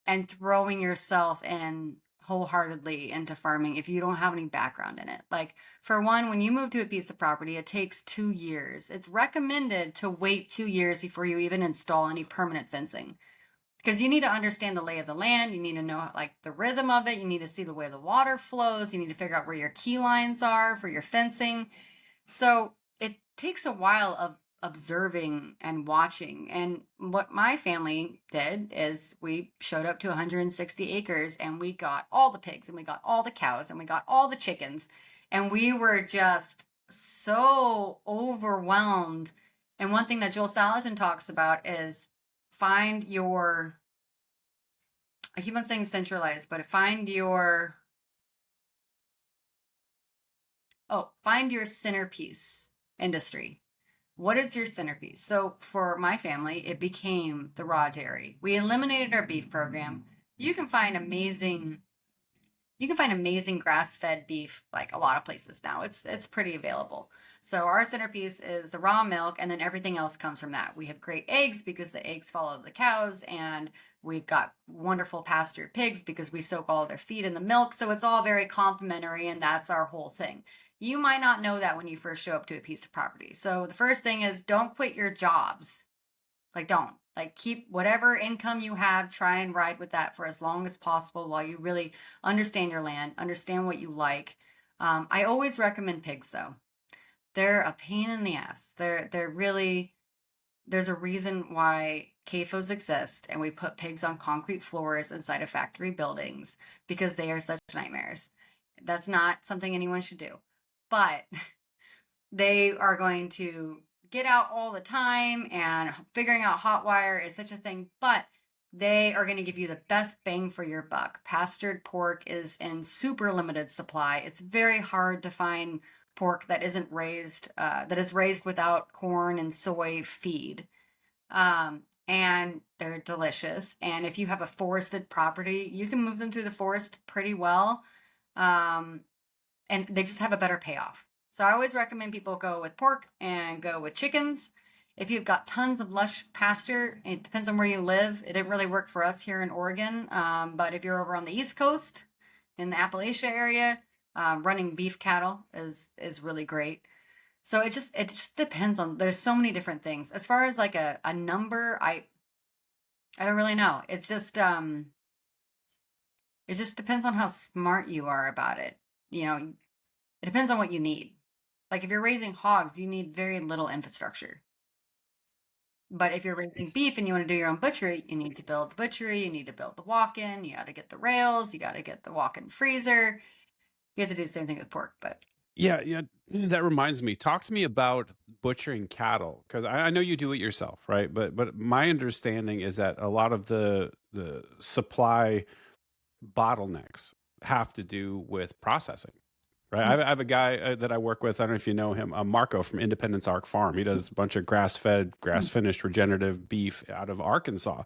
and throwing yourself in wholeheartedly into farming if you don't have any background in it. Like, for one, when you move to a piece of property, it takes 2 years. It's recommended to wait 2 years before you even install any permanent fencing because you need to understand the lay of the land. You need to know like the rhythm of it. You need to see the way the water flows. You need to figure out where your key lines are for your fencing. So it takes a while of observing and watching. And what my family did is we showed up to 160 acres and we got all the pigs and we got all the cows and we got all the chickens. And we were just so overwhelmed. And one thing that Joel Salatin talks about is find your, I keep on saying centralized, but find your centerpiece industry. What is your centerpiece? So for my family, it became the raw dairy. We eliminated our beef program. You can find amazing grass-fed beef like a lot of places now. It's pretty available. So our centerpiece is the raw milk, and then everything else comes from that. We have great eggs because the eggs follow the cows, and we've got wonderful pastured pigs because we soak all of their feed in the milk. So it's all very complementary, and that's our whole thing. You might not know that when you first show up to a piece of property. So the first thing is don't quit your jobs. Like, don't. Like, keep whatever income you have, try and ride with that for as long as possible while you really understand your land, understand what you like. I always recommend pigs, though. They're a pain in the ass. They're really, there's a reason why CAFOs exist and we put pigs on concrete floors inside of factory buildings because they are such nightmares. That's not something anyone should do. But they are going to get out all the time, and figuring out hot wire is such a thing, but they are going to give you the best bang for your buck. Pastured pork is in super limited supply. It's very hard to find pork that isn't raised, that is raised without corn and soy feed. And they're delicious. And if you have a forested property, you can move them through the forest pretty well. And they just have a better payoff. So I always recommend people go with pork and go with chickens. If you've got tons of lush pasture, it depends on where you live. It didn't really work for us here in Oregon. But if you're over on the East Coast in the Appalachia area, running beef cattle is really great. So it just depends on, there's so many different things. As far as like a number, I don't really know. It just depends on how smart you are about it. You know, it depends on what you need. Like if you're raising hogs, you need very little infrastructure. But if you're raising beef and you want to do your own butchery, you need to build the butchery, you need to build the walk-in, you got to get the rails, you got to get the walk-in freezer. You have to do the same thing with pork, but Yeah, yeah. That reminds me. Talk to me about butchering cattle, because I know you do it yourself, right? But my understanding is that a lot of the supply bottlenecks have to do with processing. Right. I have a guy that I work with. I don't know if you know him, Marco from Independence Arc Farm. He does a bunch of grass-fed, grass-finished regenerative beef out of Arkansas,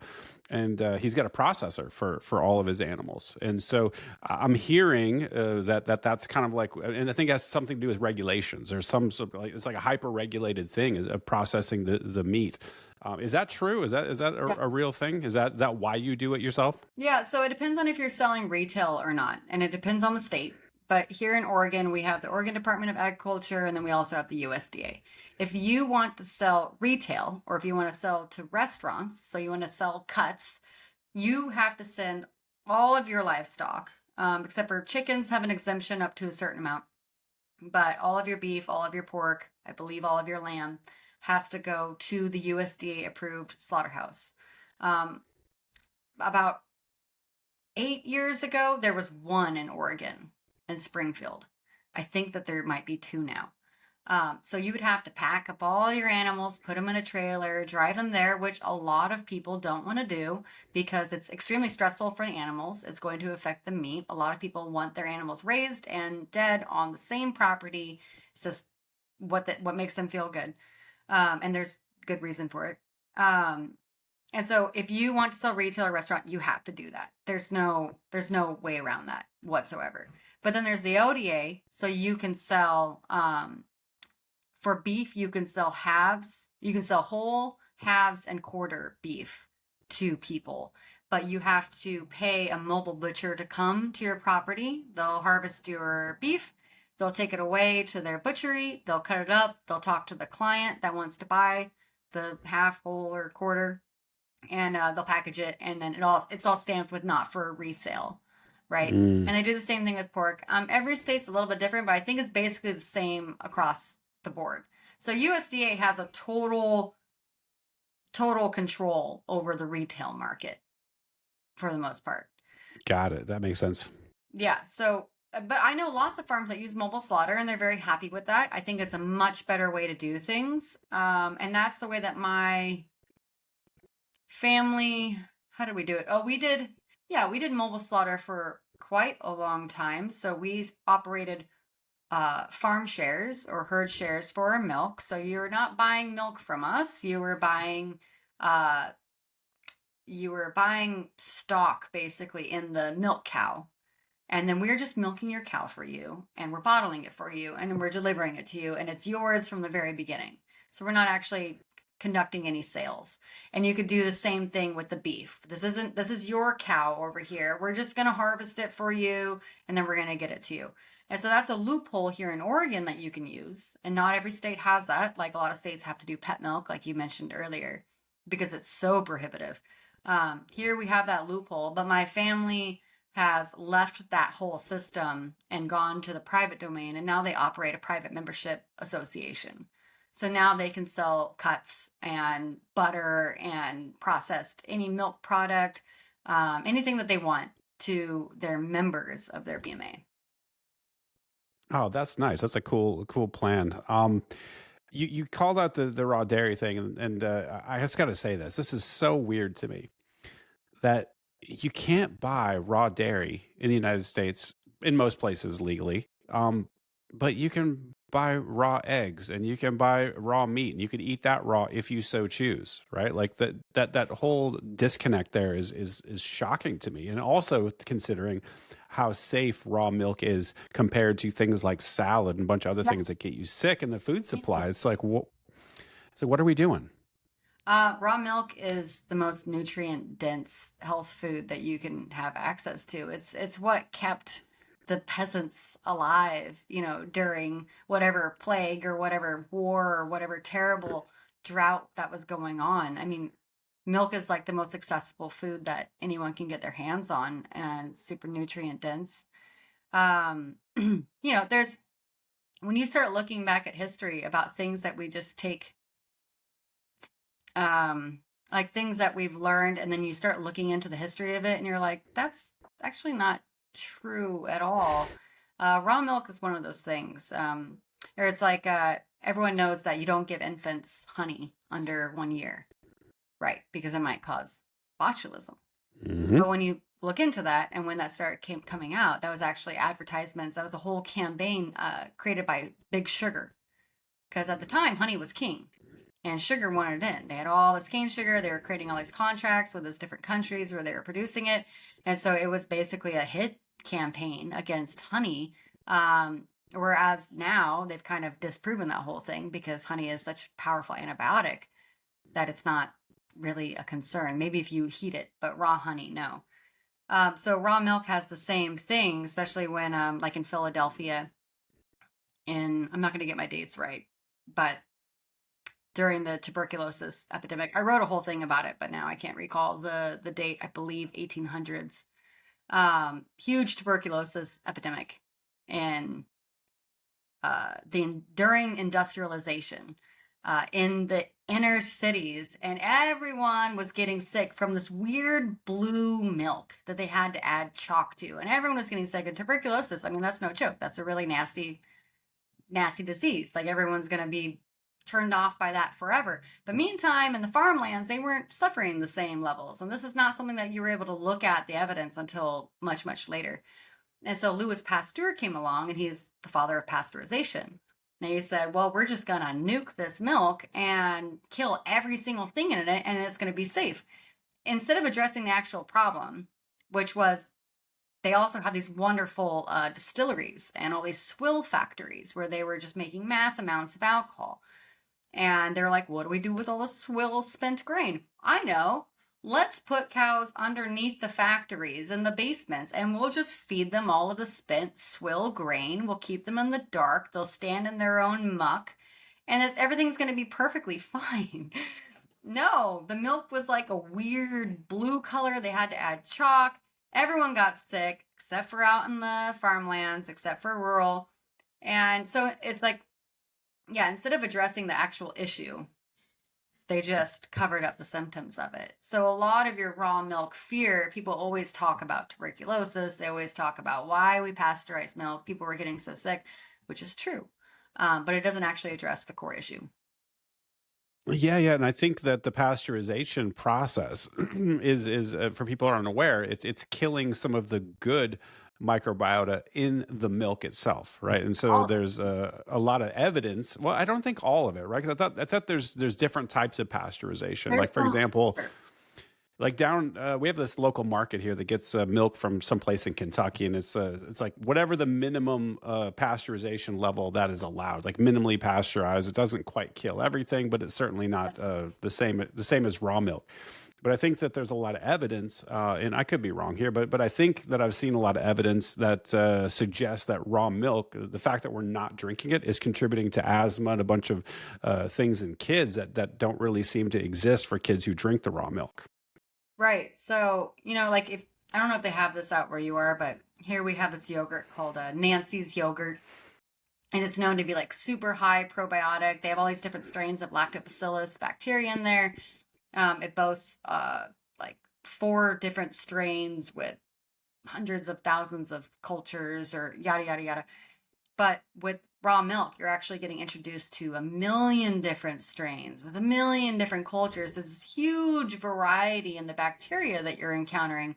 and he's got a processor for all of his animals. And so I'm hearing that's kind of like, and I think it has something to do with regulations. There's some sort of like, it's like a hyper-regulated thing is of processing the meat. Is that true? Is that yeah. a real thing? Is that why you do it yourself? Yeah, so it depends on if you're selling retail or not, and it depends on the state. But here in Oregon, we have the Oregon Department of Agriculture, and then we also have the USDA. If you want to sell retail, or if you want to sell to restaurants, so you want to sell cuts, you have to send all of your livestock, except for chickens have an exemption up to a certain amount. But all of your beef, all of your pork, I believe all of your lamb has to go to the USDA approved slaughterhouse. Um, about 8 years ago, there was one in Oregon, in Springfield. I think that there might be two now. So you would have to pack up all your animals, put them in a trailer, drive them there, which a lot of people don't want to do because it's extremely stressful for the animals. It's going to affect the meat. A lot of people want their animals raised and dead on the same property. It's just what makes them feel good. And there's good reason for it. And so if you want to sell retail or restaurant, you have to do that. There's no way around that whatsoever. But then there's the ODA, so you can sell for beef, you can sell halves, you can sell whole, halves, and quarter beef to people. But you have to pay a mobile butcher to come to your property. They'll harvest your beef, they'll take it away to their butchery, they'll cut it up, they'll talk to the client that wants to buy the half, whole, or quarter, and they'll package it, and then it's all stamped with not for resale, right? Mm, And they do the same thing with pork. Every state's a little bit different, but I think it's basically the same across the board. So USDA has a total control over the retail market for the most part. got it. That makes sense. Yeah. So, but I know lots of farms that use mobile slaughter, and they're very happy with that. I think it's a much better way to do things. And that's the way that my family, how did we do it? Oh, we did mobile slaughter for quite a long time. So we operated farm shares or herd shares for our milk. So you're not buying milk from us. You were buying stock basically in the milk cow. And then we're just milking your cow for you, and we're bottling it for you, and then we're delivering it to you, and it's yours from the very beginning. So we're not actually conducting any sales. And you could do the same thing with the beef. This is your cow over here. We're just going to harvest it for you, and then we're going to get it to you. And so that's a loophole here in Oregon that you can use. And not every state has that. Like a lot of states have to do pet milk, like you mentioned earlier, because it's so prohibitive. Here we have that loophole, but my family has left that whole system and gone to the private domain, and now they operate a private membership association. So now they can sell cuts and butter and processed any milk product, anything that they want to their members of their BMA. Oh, that's nice. That's a cool plan. You called out the raw dairy thing, and I just got to say this. This is so weird to me that you can't buy raw dairy in the United States in most places legally. But you can buy raw eggs and you can buy raw meat and you can eat that raw if you so choose, right? Like that whole disconnect there is shocking to me. And also considering how safe raw milk is compared to things like salad and a bunch of other Yeah. things that get you sick in the food supply. It's like, what are we doing? Raw milk is the most nutrient dense health food that you can have access to. It's what kept the peasants alive, during whatever plague or whatever war or whatever terrible drought that was going on. I mean, milk is like the most accessible food that anyone can get their hands on, and super nutrient dense. There's when you start looking back at history about things that we just take, like things that we've learned, and then you start looking into the history of it, and you're like, that's actually not true at all. Raw milk is one of those things. Or it's like everyone knows that you don't give infants honey under 1 year, right? Because it might cause botulism. Hmm. But when you look into that, and when that started coming out, that was actually advertisements. That was a whole campaign created by Big Sugar, because at the time honey was king. And sugar wanted it in. They had all this cane sugar. They were creating all these contracts with these different countries where they were producing it. And so it was basically a hit campaign against honey. Whereas now they've kind of disproven that whole thing, because honey is such a powerful antibiotic that it's not really a concern. Maybe if you heat it, but raw honey, no. So raw milk has the same thing, especially when, like in Philadelphia, I'm not going to get my dates right, but during the tuberculosis epidemic. I wrote a whole thing about it, but now I can't recall the date. I believe 1800s. Huge tuberculosis epidemic in during industrialization in the inner cities, and everyone was getting sick from this weird blue milk that they had to add chalk to, and everyone was getting sick. And tuberculosis, I mean, that's no joke. That's a really nasty disease. Like, everyone's going to be turned off by that forever. But meantime, in the farmlands, they weren't suffering the same levels. And this is not something that you were able to look at the evidence until much, much later. And so Louis Pasteur came along, and he's the father of pasteurization. And he said, well, we're just going to nuke this milk and kill every single thing in it, and it's going to be safe. Instead of addressing the actual problem, which was they also had these wonderful distilleries and all these swill factories where they were just making mass amounts of alcohol. And they're like, what do we do with all the swill spent grain? I know. Let's put cows underneath the factories in the basements and we'll just feed them all of the spent swill grain. We'll keep them in the dark. They'll stand in their own muck and everything's going to be perfectly fine. No, the milk was like a weird blue color. They had to add chalk. Everyone got sick except for out in the farmlands, except for rural. And so it's like, yeah, instead of addressing the actual issue, they just covered up the symptoms of it. So a lot of your raw milk fear, people always talk about tuberculosis. They always talk about why we pasteurize milk. People were getting so sick, which is true. But it doesn't actually address the core issue. Yeah, yeah, and I think that the pasteurization process is for people who aren't aware, it's killing some of the good microbiota in the milk itself, right? And so All there's a lot of evidence. Well, I don't think all of it, right? 'Cause I thought there's different types of pasteurization. there's Like for some, example, sure. like down we have this local market here that gets milk from someplace in Kentucky, and it's like whatever the minimum pasteurization level that is allowed, like minimally pasteurized. It doesn't quite kill everything, but it's certainly not Yes, yes. the same as raw milk. But I think that there's a lot of evidence, and I could be wrong here, but I think that I've seen a lot of evidence that suggests that raw milk, the fact that we're not drinking it, is contributing to asthma and a bunch of things in kids that don't really seem to exist for kids who drink the raw milk. Right. So, like if I don't know if they have this out where you are, but here we have this yogurt called Nancy's yogurt, and it's known to be like super high probiotic. They have all these different strains of lactobacillus bacteria in there. It boasts like 4 different strains with hundreds of thousands of cultures or yada yada yada. But with raw milk, you're actually getting introduced to a million different strains with a million different cultures. There's this huge variety in the bacteria that you're encountering.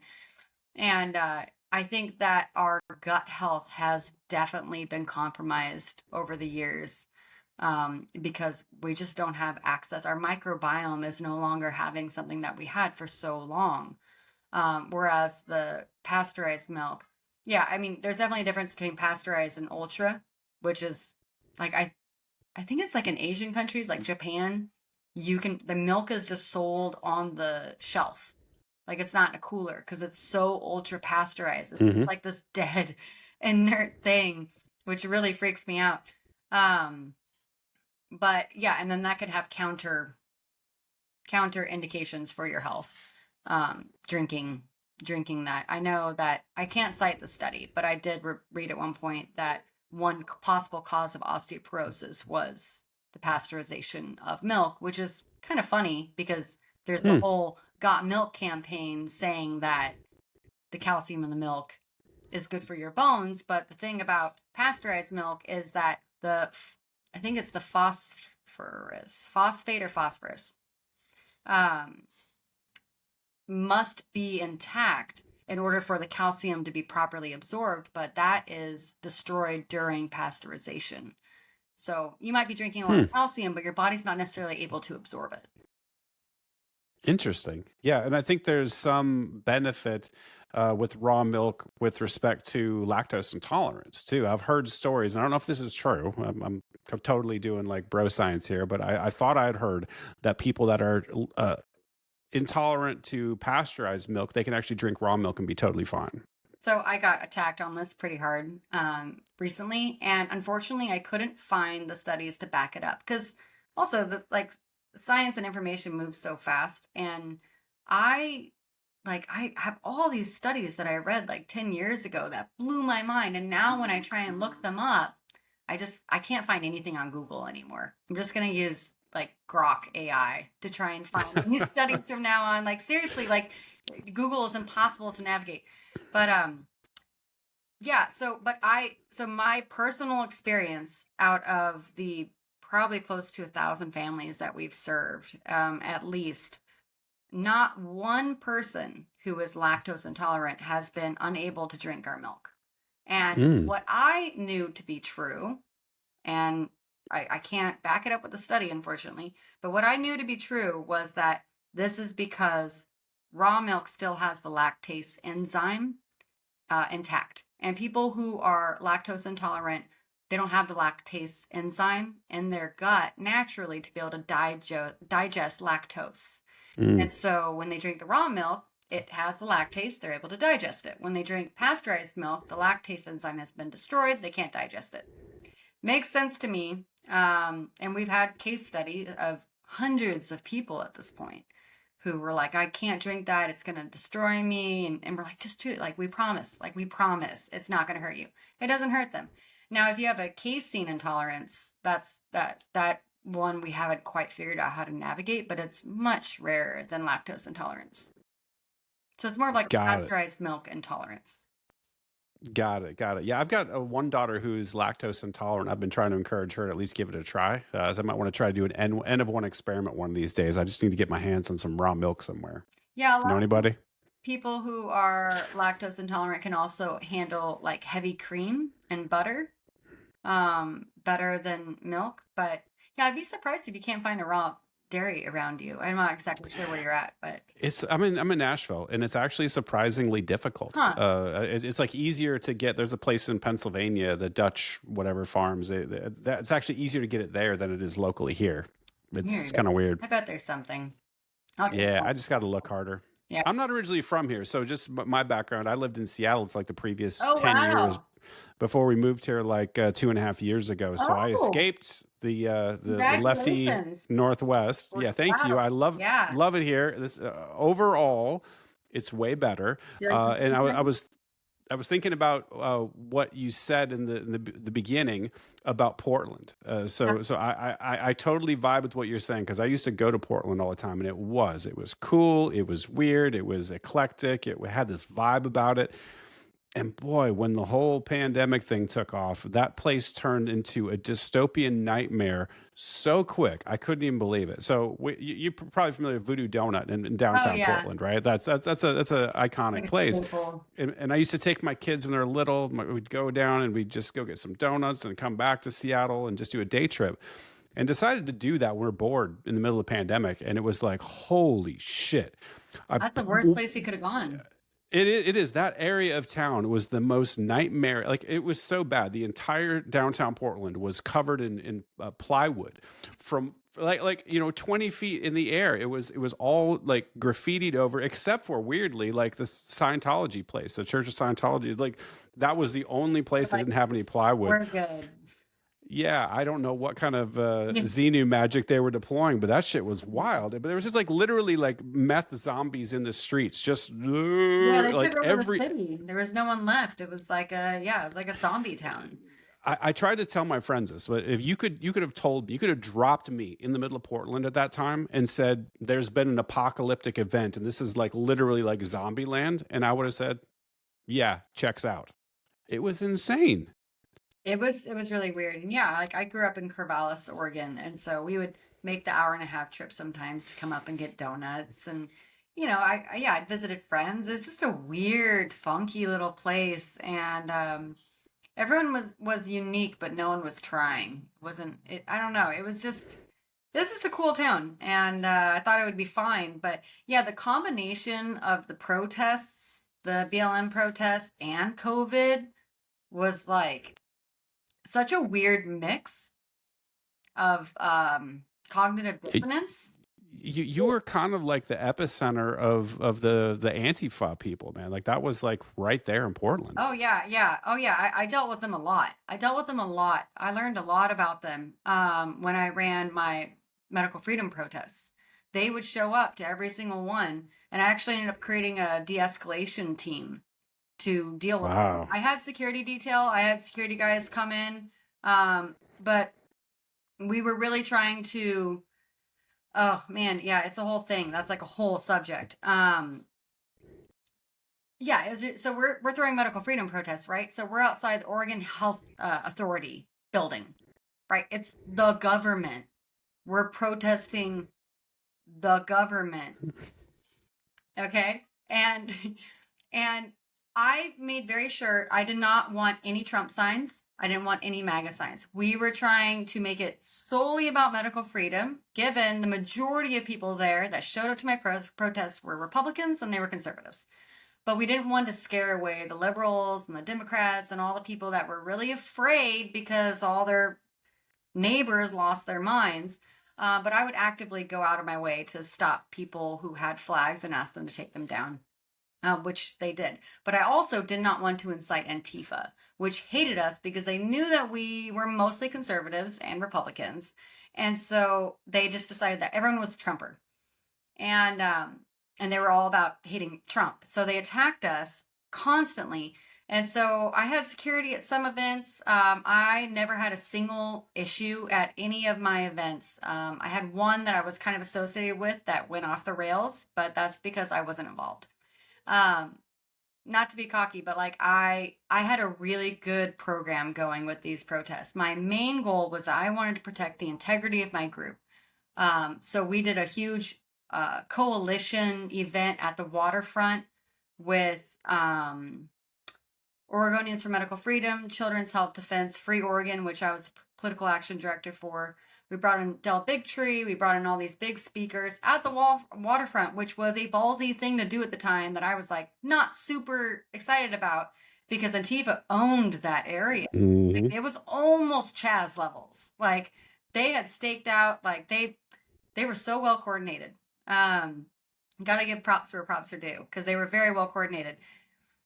And I think that our gut health has definitely been compromised over the years because we just don't have access. Our microbiome is no longer having something that we had for so long. Whereas the pasteurized milk, yeah, I mean, there's definitely a difference between pasteurized and ultra, which is like I think it's like in Asian countries like Japan, the milk is just sold on the shelf. Like it's not in a cooler because it's so ultra pasteurized. It's Hmm. like this dead inert thing, which really freaks me out. Um, but yeah, and then that could have counter indications for your health. Drinking that. I know that I can't cite the study, but I did read at one point that one possible cause of osteoporosis was the pasteurization of milk, which is kind of funny because there's the Hmm. whole Got Milk campaign saying that the calcium in the milk is good for your bones. But the thing about pasteurized milk is that I think it's the phosphate or phosphorus, um, must be intact in order for the calcium to be properly absorbed, but that is destroyed during pasteurization. So you might be drinking a lot Hmm. of calcium, but your body's not necessarily able to absorb it. Interesting. Yeah, and I think there's some benefit with raw milk with respect to lactose intolerance too. I've heard stories, and I don't know if this is true. I'm totally doing like bro science here, but I thought I had heard that people that are intolerant to pasteurized milk, they can actually drink raw milk and be totally fine. So I got attacked on this pretty hard recently, and unfortunately, I couldn't find the studies to back it up because also the like science and information moves so fast, and I I have all these studies that I read like 10 years ago that blew my mind, and now when I try and look them up, I can't find anything on Google anymore. I'm just gonna use like Grok AI to try and find these studies from now on. Like seriously, like Google is impossible to navigate. But yeah, so my personal experience out of the probably close to 1,000 families that we've served, at least, not one person who is lactose intolerant has been unable to drink our milk. And Mm. what I knew to be true, and I can't back it up with a study, unfortunately, but what I knew to be true was that this is because raw milk still has the lactase enzyme, intact. And people who are lactose intolerant, they don't have the lactase enzyme in their gut naturally to be able to digest lactose. Mm. And so when they drink the raw milk, it has the lactase, they're able to digest it. When they drink pasteurized milk, the lactase enzyme has been destroyed, they can't digest it. Makes sense to me. And we've had case studies of hundreds of people at this point who were like, I can't drink that, it's going to destroy me. And we're like, just do it. Like, we promise, it's not going to hurt you. It doesn't hurt them. Now, if you have a casein intolerance, that's that one we haven't quite figured out how to navigate, but it's much rarer than lactose intolerance. So it's more of like Got it. pasteurized milk intolerance. Got it. Got it. Yeah, I've got one daughter who's lactose intolerant. I've been trying to encourage her to at least give it a try. So I might want to try to do an N of one experiment one of these days. I just need to get my hands on some raw milk somewhere. Yeah, a lot Know of anybody? people who are lactose intolerant can also handle like heavy cream and butter better than milk. But yeah, I'd be surprised if you can't find a raw dairy around you. I'm not exactly sure where you're at, but I'm in Nashville, and it's actually surprisingly difficult. huh, It's like easier to get. There's a place in Pennsylvania, the Dutch whatever farms. It's actually easier to get it there than it is locally here. It's weird. kind of weird. I bet there's something. Okay. Yeah, I just got to look harder. Yeah. I'm not originally from here, so just my background. I lived in Seattle for like the previous Oh 10 years wow. before we moved here, like 2.5 years ago. So I Oh, escaped the lefty congratulations. Northwest. Yeah, thank you. Wow. I Yeah. love it here. This overall, it's way better. And I was thinking about what you said in the beginning about Portland. So I totally vibe with what you're saying, because I used to go to Portland all the time, and it was cool, it was weird, it was eclectic, it had this vibe about it. And boy, when the whole pandemic thing took off, that place turned into a dystopian nightmare so quick. I couldn't even believe it. So you're probably familiar with Voodoo Donut in Oh downtown yeah. Portland, right? That's a iconic Like a place. staple. And I used to take my kids when they were little. We'd go down and we'd just go get some donuts and come back to Seattle and just do a day trip. And decided to do that when we were bored in the middle of the pandemic. And it was like, holy shit. I That's the worst place you could have gone. it is that area of town was the most nightmare. Like, it was so bad. The entire downtown Portland was covered in plywood from like 20 feet in the air. It was all like graffitied over, except for, weirdly, like the Scientology place, the Church of Scientology. Like, that was the only place that Like, didn't have any plywood. we're good. Yeah, I don't know what kind of Yeah. Xenu magic they were deploying, but that shit was wild. But there was just like literally like meth zombies in the streets, just Yeah, they like took over the every. city. There was no one left. It was like a zombie town. I tried to tell my friends this, but if you could have told me, you could have dropped me in the middle of Portland at that time and said, "There's been an apocalyptic event, and this is like literally like zombie land," and I would have said, "Yeah, checks out." It was insane. It was really weird. And yeah, like I grew up in Corvallis, Oregon, and so we would make the hour and a half trip sometimes to come up and get donuts. And I'd visited friends. It's just a weird, funky little place, and everyone was unique, but no one was trying. Wasn't it? I don't know. It was just this is a cool town, and I thought it would be fine. But yeah, the combination of the protests, the BLM protests, and COVID was like such a weird mix of cognitive It- dissonance. you were kind of like the epicenter of the Antifa people, man. Like, that was like right there in Portland. Oh yeah, yeah. Oh yeah. I dealt with them a lot. I learned a lot about them when I ran my medical freedom protests. They would show up to every single one, and I actually ended up creating a de-escalation team to deal with them. Wow. I had security detail. I had security guys come in, but we were really trying to. Oh man, yeah, it's a whole thing. That's like a whole subject. Yeah, so we're throwing medical freedom protests, right? So we're outside the Oregon Health Authority building, right? It's the government. We're protesting the government, okay? And and I made very sure I did not want any Trump signs. I didn't want any MAGA signs. We were trying to make it solely about medical freedom, given the majority of people there that showed up to my protests were Republicans and they were conservatives. but we didn't want to scare away the liberals and the Democrats and all the people that were really afraid because all their neighbors lost their minds. But I would actively go out of my way to stop people who had flags and ask them to take them down, which they did. But I also did not want to incite Antifa, which hated us because they knew that we were mostly conservatives and Republicans. And so they just decided that everyone was a Trumper. And they were all about hating Trump. So they attacked us constantly. And so I had security at some events. I never had a single issue at any of my events. I had one that I was kind of associated with that went off the rails, but that's because I wasn't involved. Not to be cocky, but like I had a really good program going with these protests. My main goal was that I wanted to protect the integrity of my group. So we did a huge coalition event at the waterfront with Oregonians for Medical Freedom, Children's Health Defense, Free Oregon, which I was the political action director for. We brought in Del Bigtree. We brought in all these big speakers at the waterfront, which was a ballsy thing to do at the time that I was like not super excited about because Antifa owned that area. Mhm. It was almost Chaz levels. Like they had staked out, like they were so well coordinated. Got to give props where props are due because they were very well coordinated.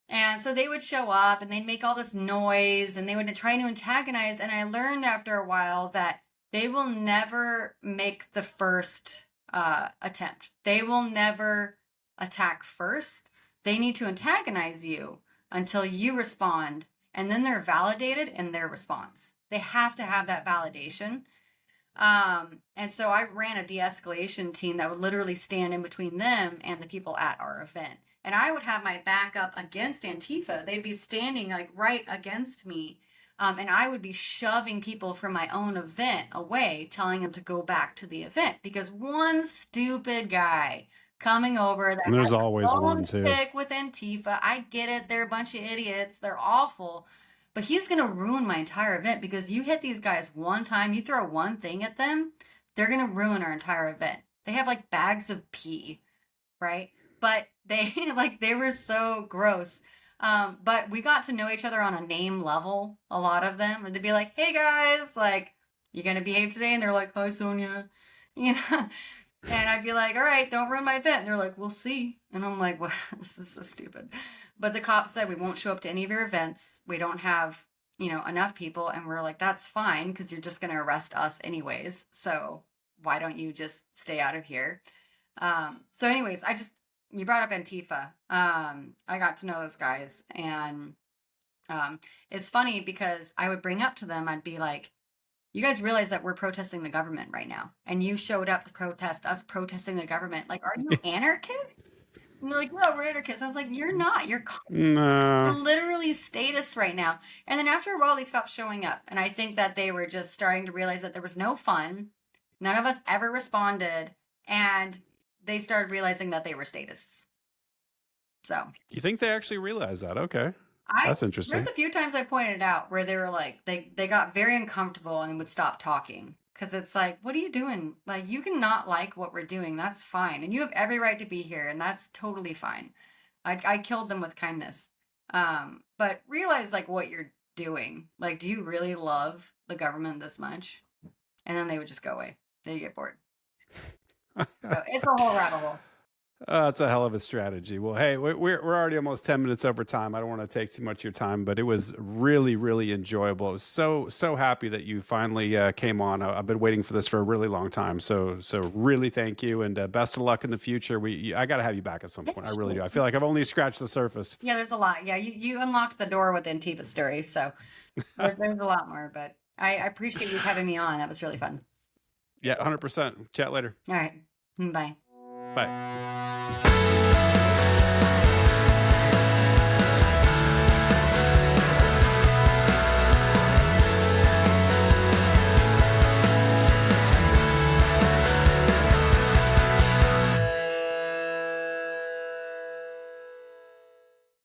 And so they would show up and they'd make all this noise and they would try to antagonize. And I learned after a while that they will never make the first attempt. They will never attack first. They need to antagonize you until you respond. And then they're validated in their response. They have to have that validation. And so I ran a de-escalation team that would literally stand in between them and the people at our event. And I would have my back up against Antifa. They'd be standing like right against me. And I would be shoving people from my own event away, telling them to go back to the event because one stupid guy coming over that And there's has a always one bone too. to pick with Antifa. I get it. They're a bunch of idiots. They're awful. But he's going to ruin my entire event because you hit these guys one time, you throw one thing at them, they're going to ruin our entire event. They have like bags of pee, right? But they they were so gross. But we got to know each other on a name level, a lot of them. And they'd be like, hey guys, like, you going to behave today? And they're like, hi, Sonja. You know? And I'd be like, all right, don't ruin my event. And they're like, we'll see. And I'm like, what? This is so stupid. But the cops said, we won't show up to any of your events. We don't have, enough people. And we're like, that's fine because you're just going to arrest us anyways. So why don't you just stay out of here? So anyways, you brought up Antifa. I got to know those guys. And it's funny because I would bring up to them, I'd be like, you guys realize that we're protesting the government right now. And you showed up to protest us protesting the government. Like, are you anarchists? And they're like, no, we're anarchists. I was like, you're not. You're No. literally statists right now. And then after a while, they stopped showing up. And I think that they were just starting to realize that there was no fun. None of us ever responded. And they started realizing that they were statists. So You think they actually realize that? Okay. That's interesting. There's a few times I pointed out where they were like, they got very uncomfortable and would stop talking. Because it's like, what are you doing? Like, you can not like what we're doing. That's fine. And you have every right to be here. And that's totally fine. I killed them with kindness. But realize, like, what you're doing. Like, do you really love the government this much? And then they would just go away. Then you get bored. So it's a whole rabbit hole. That's a hell of a strategy. Well, hey, we're already almost 10 minutes over time. I don't want to take too much of your time, but it was really, really enjoyable. I was so happy that you finally came on. I've been waiting for this for a really long time. So really thank you, and best of luck in the future. I got to have you back at some point. I really do. I feel like I've only scratched the surface. Yeah, there's a lot. Yeah, you unlocked the door with Antifa story, so there's a lot more. But I appreciate you having me on. That was really fun. Yeah, 100%. Chat later. All right. Bye. Bye.